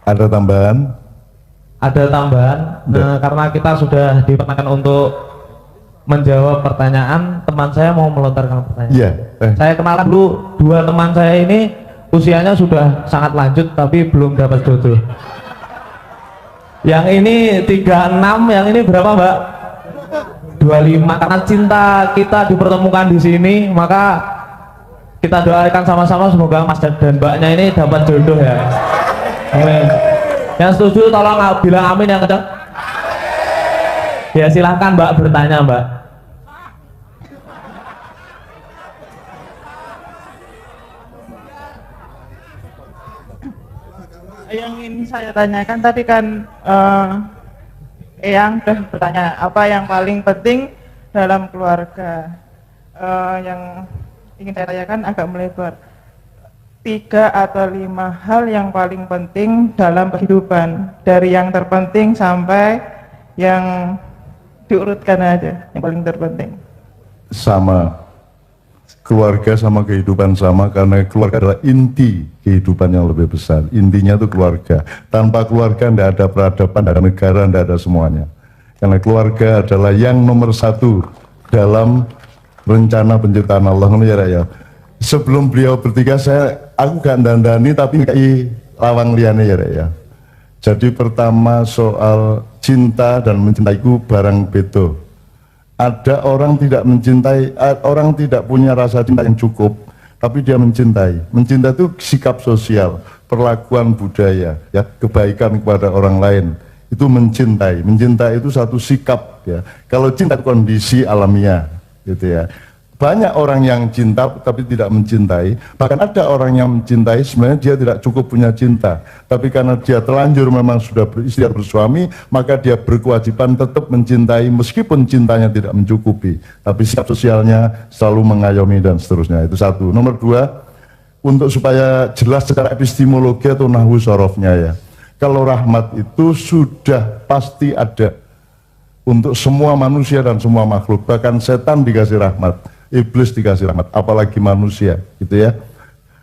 Ada tambahan? Ada tambahan, karena kita sudah diperkenankan untuk menjawab pertanyaan, teman saya mau melontarkan pertanyaan. Iya. Saya kenalkan dulu 2 teman saya ini, usianya sudah sangat lanjut tapi belum dapat jodoh. Yang ini 36, yang ini berapa Mbak? 25. Karena cinta kita dipertemukan di sini, maka kita doakan sama-sama semoga Mas dan Mbaknya ini dapat jodoh ya. Amin. Yang setuju tolong bilang amin yang kencang. Ya silahkan Mbak bertanya Mbak. Yang ingin saya tanyakan tadi kan Eyang sudah bertanya apa yang paling penting dalam keluarga. Yang ingin saya tanyakan agak melebar. 3 atau 5 hal yang paling penting dalam kehidupan, dari yang terpenting sampai yang diurutkan aja yang paling terpenting. Sama, keluarga sama kehidupan sama, karena keluarga adalah inti kehidupan yang lebih besar. Intinya itu keluarga. Tanpa keluarga tidak ada peradaban, tidak ada negara, tidak ada semuanya. Karena keluarga adalah yang nomor 1 dalam rencana penciptaan Allah. Ya. Sebelum beliau bertiga, aku gak dandani tapi kayak lawang liane ya. Jadi pertama soal cinta dan mencintaiku barang bedo. Ada orang tidak mencintai, orang tidak punya rasa cinta yang cukup, tapi dia mencintai. Mencintai itu sikap sosial, perlakuan budaya, ya, kebaikan kepada orang lain. Itu mencintai. Mencintai itu satu sikap ya. Kalau cinta kondisi alamiah, gitu ya. Banyak orang yang cinta tapi tidak mencintai. Bahkan ada orang yang mencintai sebenarnya dia tidak cukup punya cinta, tapi karena dia terlanjur memang sudah beristri atau bersuami, maka dia berkewajiban tetap mencintai meskipun cintanya tidak mencukupi, tapi sikap sosialnya selalu mengayomi dan seterusnya. Itu 1. Nomor 2, untuk supaya jelas secara epistemologi atau nahwu sorofnya ya, kalau rahmat itu sudah pasti ada untuk semua manusia dan semua makhluk. Bahkan setan dikasih rahmat, iblis dikasih rahmat, apalagi manusia, gitu ya.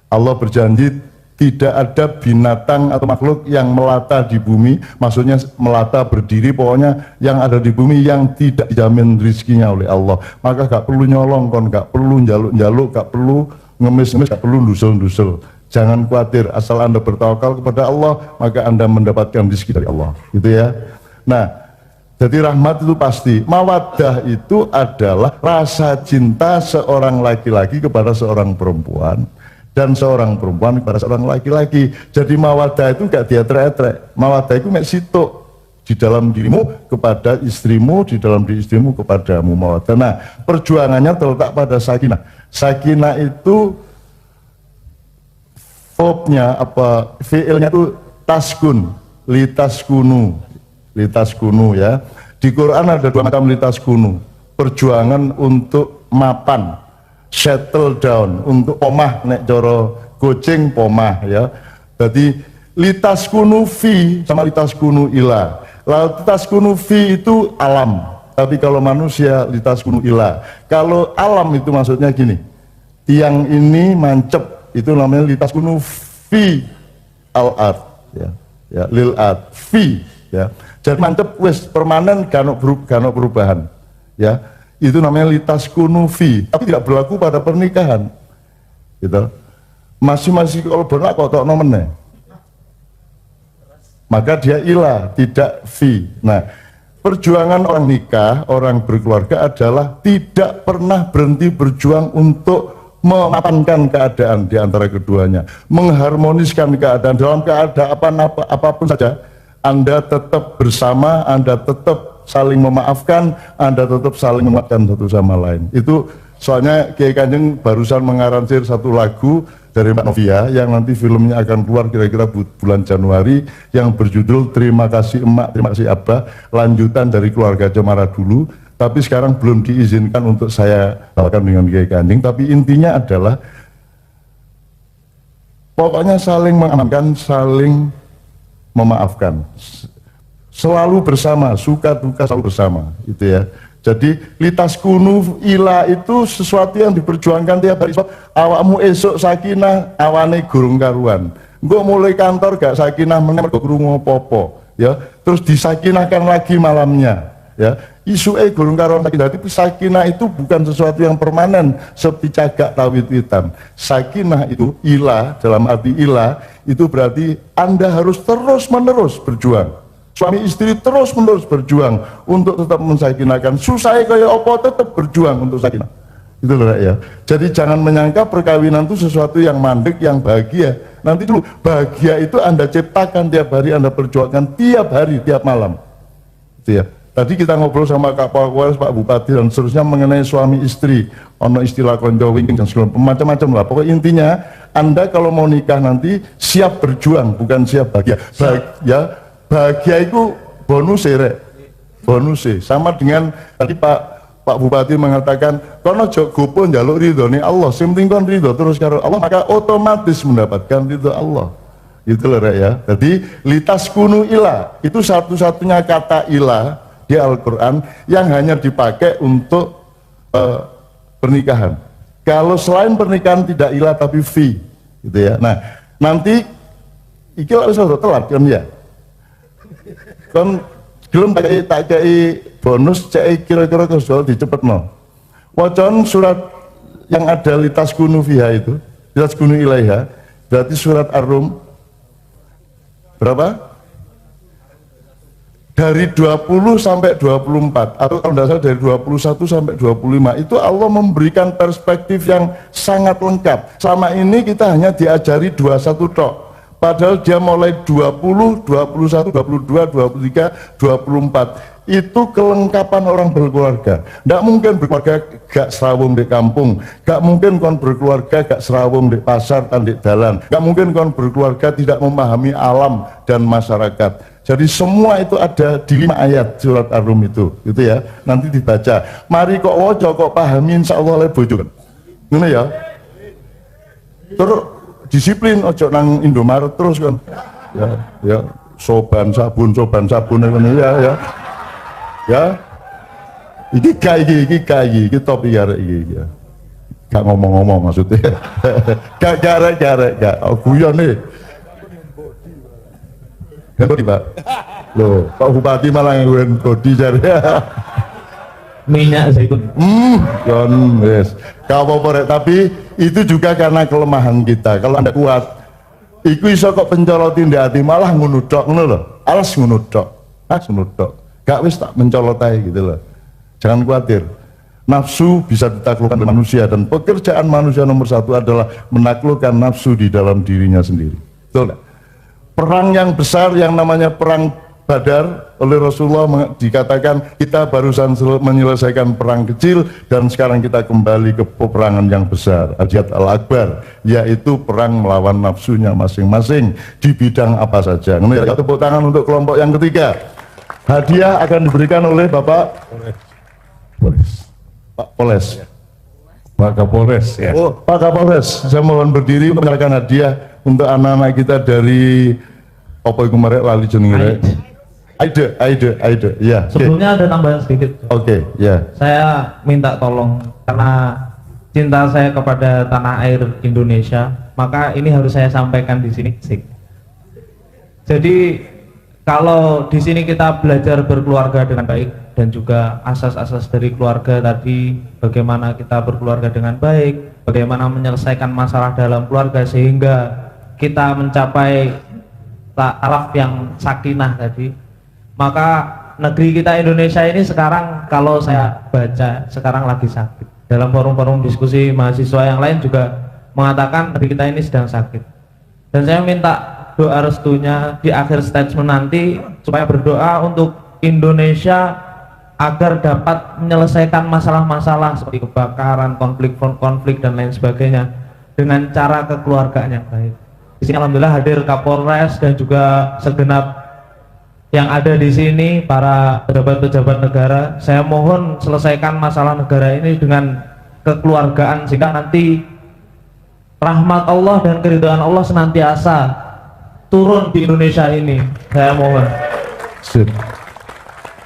Allah berjanji tidak ada binatang atau makhluk yang melata di bumi, maksudnya melata berdiri, pokoknya yang ada di bumi yang tidak dijamin rizkinya oleh Allah. Maka gak perlu nyolong, gak perlu njaluk-njaluk, gak perlu ngemis-ngemis, gak perlu dusul-dusul. Jangan khawatir, asal Anda bertawakal kepada Allah, maka Anda mendapatkan rizki dari Allah, gitu ya. Nah, jadi rahmat itu pasti. Mawaddah itu adalah rasa cinta seorang laki-laki kepada seorang perempuan dan seorang perempuan kepada seorang laki-laki. Jadi mawaddah itu gak dietrek-etrek. Mawaddah itu mek situk di dalam dirimu kepada istrimu, di dalam diri istrimu kepadamu, mawaddah. Nah, perjuangannya terletak pada sakinah. Sakinah itu verbnya apa? Fi'ilnya itu taskun, litaskunu ya. Di Quran ada 2 macam litaskunu. Perjuangan untuk mapan, settle down, untuk pomah, nek coro kucing pomah ya. Jadi litaskunu fi sama litaskunu ila. Lalu litaskunu fi itu alam, tapi kalau manusia litaskunu ila. Kalau alam itu maksudnya gini, tiang ini mancep, itu namanya litaskunu fi al-ard ya. ya, lil adfi, ya. Jadi mantep wis permanen gak ono perubahan, ya. Itu namanya litaskunu fi, tapi tidak berlaku pada pernikahan, gitu. Masih kalau benak kok tok nomene, maka dia ila, tidak fi. Nah, perjuangan orang nikah, orang berkeluarga adalah tidak pernah berhenti berjuang untuk memapankan keadaan di antara keduanya, mengharmoniskan keadaan dalam keadaan apapun saja. Anda tetap bersama, Anda tetap saling memaafkan, Anda tetap saling menguatkan satu sama lain. Itu soalnya Kiai Kanjeng barusan mengaranseir satu lagu dari Mbak Novia yang nanti filmnya akan keluar kira-kira bulan Januari, yang berjudul Terima Kasih Emak, Terima Kasih Abah, lanjutan dari Keluarga Cemara dulu, tapi sekarang belum diizinkan untuk saya bawakan dengan Kiai Kanjeng. Tapi intinya adalah pokoknya saling mengamankan, saling memaafkan, selalu bersama, suka duka selalu bersama, itu ya. Jadi litaskunu ila itu sesuatu yang diperjuangkan tiap hari. Awakmu esok sakinah, awane gurung karuan. Engko mulai kantor gak sakinah meneh mergo krungu apa-apa, ya. Terus disakinahkan lagi malamnya, ya. Isuke gurung karuan lagi. Jadi sakinah itu bukan sesuatu yang permanen seperti cagak tawit hitam. Sakinah itu ila, dalam arti ila itu berarti Anda harus terus-menerus berjuang. Suami istri terus-menerus berjuang untuk tetap mensakinahkan. Susahnya kayak apa tetap berjuang untuk sakinah. Itu loh ya. Jadi jangan menyangka perkawinan itu sesuatu yang mandek, yang bahagia. Nanti dulu bahagia itu Anda ciptakan tiap hari, Anda perjuangkan tiap hari, tiap malam. Itu ya. Tadi kita ngobrol sama Kak Polres, Pak Bupati dan seterusnya mengenai suami istri, ono istilah konco wingking dan segala macam-macam lah. Pokoknya intinya Anda kalau mau nikah nanti siap berjuang, bukan siap bahagia. Bahagia itu bonus sama dengan tadi Pak Bupati mengatakan kono jok gopo njaluk ridho nih Allah, sing penting kon ridho terus karo Allah, maka otomatis mendapatkan ridho Allah. Itu loh ya. Jadi litaskunu ila itu satu-satunya kata ilah di Al-Quran yang hanya dipakai untuk pernikahan. Kalau selain pernikahan tidak ilah tapi fi, gitu ya. Nah, nanti iki lak wis telat kan ya. Kan belum tak kei bonus cek kira-kira kesel dicepetno. Wacan surat yang ada litaskunu fiha itu, litaskunu ilaiha, berarti surat Ar-Rum berapa? Dari 20 sampai 24 atau kalau tidak salah dari 21 sampai 25 itu Allah memberikan perspektif yang sangat lengkap. Selama ini kita hanya diajari 21 tok, padahal dia mulai 20, 21, 22, 23, 24 itu kelengkapan orang berkeluarga. Tidak mungkin berkeluarga gak serawung di kampung, gak mungkin kon berkeluarga gak serawung di pasar dan di dalan, gak mungkin kon berkeluarga tidak memahami alam dan masyarakat. Jadi semua itu ada di 5 ayat surat Ar-Rum itu ya. Nanti dibaca. Mari kok wojo kok pahami insyaallah oleh bojo. Ngene ya. Terus disiplin ojo nang Indomaret terus kan. Ya, soban sabun ngene ya. Ya. Iki top ya iki ya. Gak ngomong-ngomong maksudnya. Gak. Oh, guyon nih. Bodi Pak, loh Pak Bupati malah ngelakuin bodi cari minyak zaitun. Kan yes, apa-apa tapi itu juga karena kelemahan kita. Kalau Anda kuat, iku iso kok pencolotin di hati malah ngunudok ngono lho, alas ngunudok, gak wis tak mencolotai gitu loh. Jangan khawatir. Nafsu bisa ditaklukkan oleh manusia dan pekerjaan manusia nomor satu adalah menaklukkan nafsu di dalam dirinya sendiri. Betul gak? Perang yang besar yang namanya perang Badar oleh Rasulullah dikatakan kita barusan menyelesaikan perang kecil dan sekarang kita kembali ke peperangan yang besar, Jihad Al-Akbar, yaitu perang melawan nafsunya masing-masing di bidang apa saja. Ya, tepuk tangan untuk kelompok yang ketiga. Hadiah akan diberikan oleh Bapak Polres. Pak Kapolres ya. Oh, Pak Kapolres, saya mohon berdiri untuk menyerahkan hadiah untuk anak-anak kita dari apa itu kemarin lali jenenge. Aide, ya. Sebelumnya ada tambahan sedikit. Oke, ya. Saya minta tolong karena cinta saya kepada tanah air Indonesia, maka ini harus saya sampaikan di sini. Jadi kalau di sini kita belajar berkeluarga dengan baik dan juga asas-asas dari keluarga tadi, bagaimana kita berkeluarga dengan baik, bagaimana menyelesaikan masalah dalam keluarga sehingga kita mencapai taraf yang sakinah tadi, maka negeri kita Indonesia ini sekarang kalau saya baca sekarang lagi sakit. Dalam forum-forum diskusi mahasiswa yang lain juga mengatakan negeri kita ini sedang sakit. Dan saya minta doa restunya di akhir statement nanti supaya berdoa untuk Indonesia agar dapat menyelesaikan masalah-masalah seperti kebakaran, konflik dan lain sebagainya dengan cara kekeluargaan yang baik. Di sini alhamdulillah hadir Kapolres dan juga segenap yang ada di sini para pejabat-pejabat negara. Saya mohon selesaikan masalah negara ini dengan kekeluargaan sehingga nanti rahmat Allah dan keridhaan Allah senantiasa turun di Indonesia ini, saya mohon.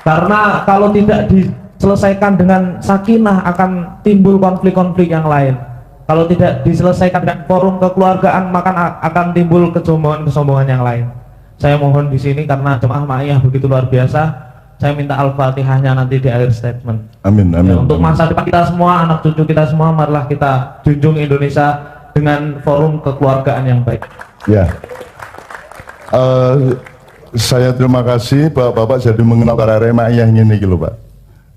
Karena kalau tidak diselesaikan dengan sakinah akan timbul konflik-konflik yang lain. Kalau tidak diselesaikan dengan forum kekeluargaan maka akan timbul kesombongan-kesombongan yang lain. Saya mohon di sini karena jemaah ma'iyah begitu luar biasa, saya minta Al-Fatihahnya nanti di akhir statement. Amin, amin. Ya, untuk masa depan kita semua, anak cucu kita semua, marilah kita junjung Indonesia dengan forum kekeluargaan yang baik. Ya. Saya terima kasih Bapak jadi mengenal arek ma'iyah ngene iki lho, Pak.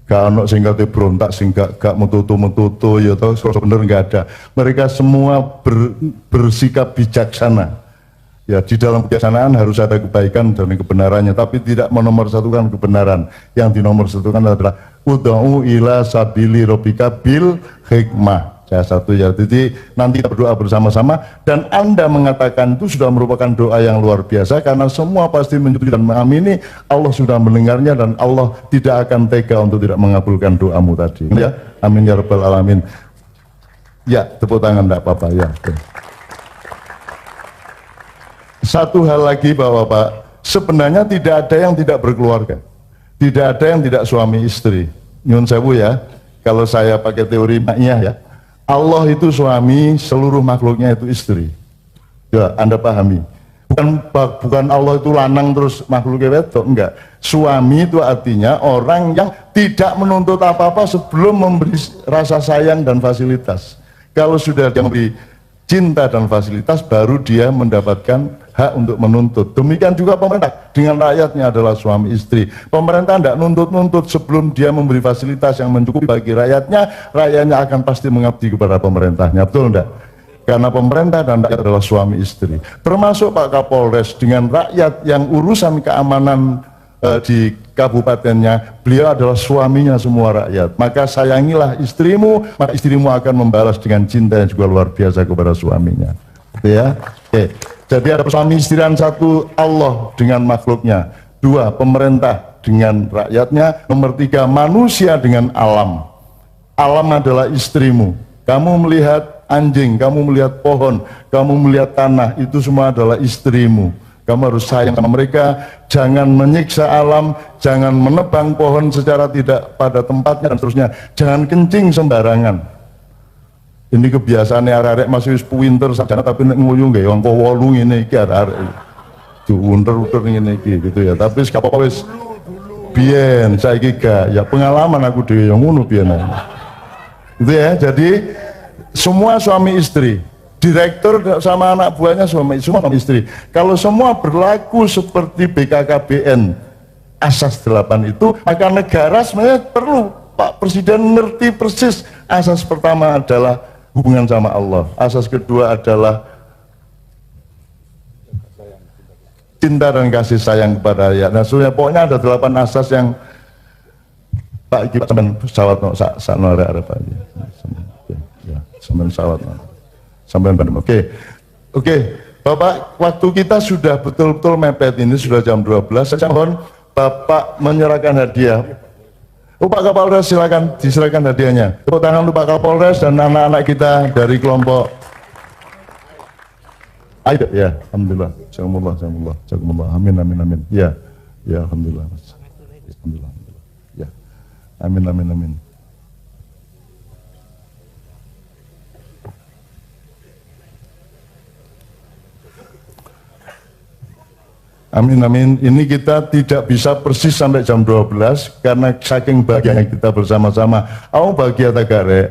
Gak ono sing kate berontak, sing gak metutu ya toh bener enggak ada. Mereka semua bersikap bijaksana. Ya, di dalam kebijaksanaan harus ada kebaikan dan kebenarannya, tapi tidak menomorsatukan kebenaran. Yang dinomorsatukan adalah ud'u ila sabili rabbika bil hikmah. Ya, satu ya. Jadi nanti kita berdoa bersama-sama dan Anda mengatakan itu sudah merupakan doa yang luar biasa karena semua pasti menyetujui dan mengamini. Allah sudah mendengarnya dan Allah tidak akan tega untuk tidak mengabulkan doamu tadi. Ya, amin ya rabbal alamin. Ya, tepuk tangan enggak apa-apa ya. Oke. Satu hal lagi Bapak-bapak, sebenarnya tidak ada yang tidak berkeluarga. Tidak ada yang tidak suami istri. Nyun sewu ya. Kalau saya pakai teori maknya ya. Allah itu suami, seluruh makhluknya itu istri. Ya, Anda pahami. Bukan Allah itu lanang terus makhluknya wedok, enggak. Suami itu artinya orang yang tidak menuntut apa-apa sebelum memberi rasa sayang dan fasilitas. Kalau sudah dia memberi cinta dan fasilitas, baru dia mendapatkan hak untuk menuntut. Demikian juga pemerintah dengan rakyatnya adalah suami istri. Pemerintah tidak nuntut-nuntut sebelum dia memberi fasilitas yang mencukupi bagi rakyatnya, rakyatnya akan pasti mengabdi kepada pemerintahnya. Betul enggak? Karena pemerintah dan rakyat adalah suami istri. Termasuk Pak Kapolres dengan rakyat yang urusan keamanan di kabupatennya, beliau adalah suaminya semua rakyat. Maka sayangilah istrimu, maka istrimu akan membalas dengan cinta yang juga luar biasa kepada suaminya. Gitu ya. Oke. Jadi ada suami istrian, satu Allah dengan makhluknya, dua pemerintah dengan rakyatnya, nomor tiga manusia dengan alam. Alam adalah istrimu. Kamu melihat anjing, kamu melihat pohon, kamu melihat tanah, itu semua adalah istrimu. Kamu harus sayang sama mereka, jangan menyiksa alam, jangan menebang pohon secara tidak pada tempatnya dan seterusnya, jangan kencing sembarangan. Ini kebiasaan arek-arek masih pinter sajana tapi nek nguyu nggih angka 8 ngene iki arek-arek. Diunter-unter ngene iki gitu ya. Tapi gak apa-apa wis biyen saiki gak ya pengalaman aku dhewe yang ngono biyen. Gitu ya. Jadi semua suami istri. Direktur sama anak buahnya semua suami istri. Kalau semua berlaku seperti BKKBN asas 8 itu, maka negara sebenarnya perlu Pak Presiden ngerti persis asas pertama adalah hubungan sama Allah, asas kedua adalah cinta dan kasih sayang kepada rakyat. Nah, sebenarnya pokoknya ada 8 asas yang Pak Iki sampean pesawat no sak arek Pak. Ya, sampean pesawat no. Sampean bandem. Oke. Bapak, waktu kita sudah betul-betul mepet, ini sudah jam 12. Saya mohon Bapak menyerahkan hadiah. Pak Kapolres silakan diserahkan hadiahnya. Tepuk tangan untuk Pak Kapolres dan anak-anak kita dari kelompok. Ayo ya, alhamdulillah. Jazakumullah. Amin. Ya, alhamdulillah. Alhamdulillah. Ya. Amin. Amin amin. Ini kita tidak bisa persis sampai jam 12 karena saking bahagianya kita bersama-sama. Aku bahagia tak garek?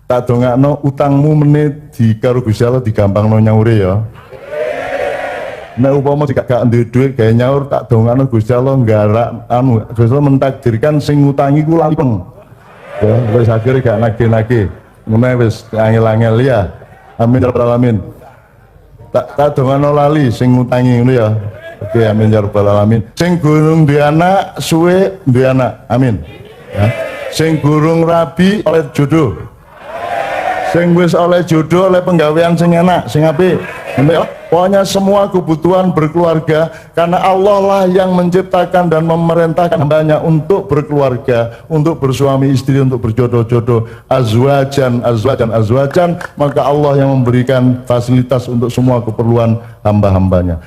Tak dongakno utangmu menit di karo Gusti Allah digampangno nyaure ya. Nek upama gak duwe duit gawe nyaur tak dongakno Gusti Allah nggarak Gusti Allah mentakdirkan sing ngutangi ku lampeng. Ya wis akhire gak nagih-nagih. Ngono wis angel-angel ya. Amin ya rabbal alamin. Tak dongakno lali sing ngutangi ngono ya. Oke amin ya rabbal alamin. Sing gurung duwe anak suwe duwe anak. Amin. Ya. Sing gurung rabi oleh jodoh. Sing wis oleh jodoh oleh penggawean sing enak, sing apik. Pokoknya semua kebutuhan berkeluarga karena Allah lah yang menciptakan dan memerintahkan hambanya untuk berkeluarga, untuk bersuami istri, untuk berjodoh-jodoh, azwajan, maka Allah yang memberikan fasilitas untuk semua keperluan hamba-hambanya.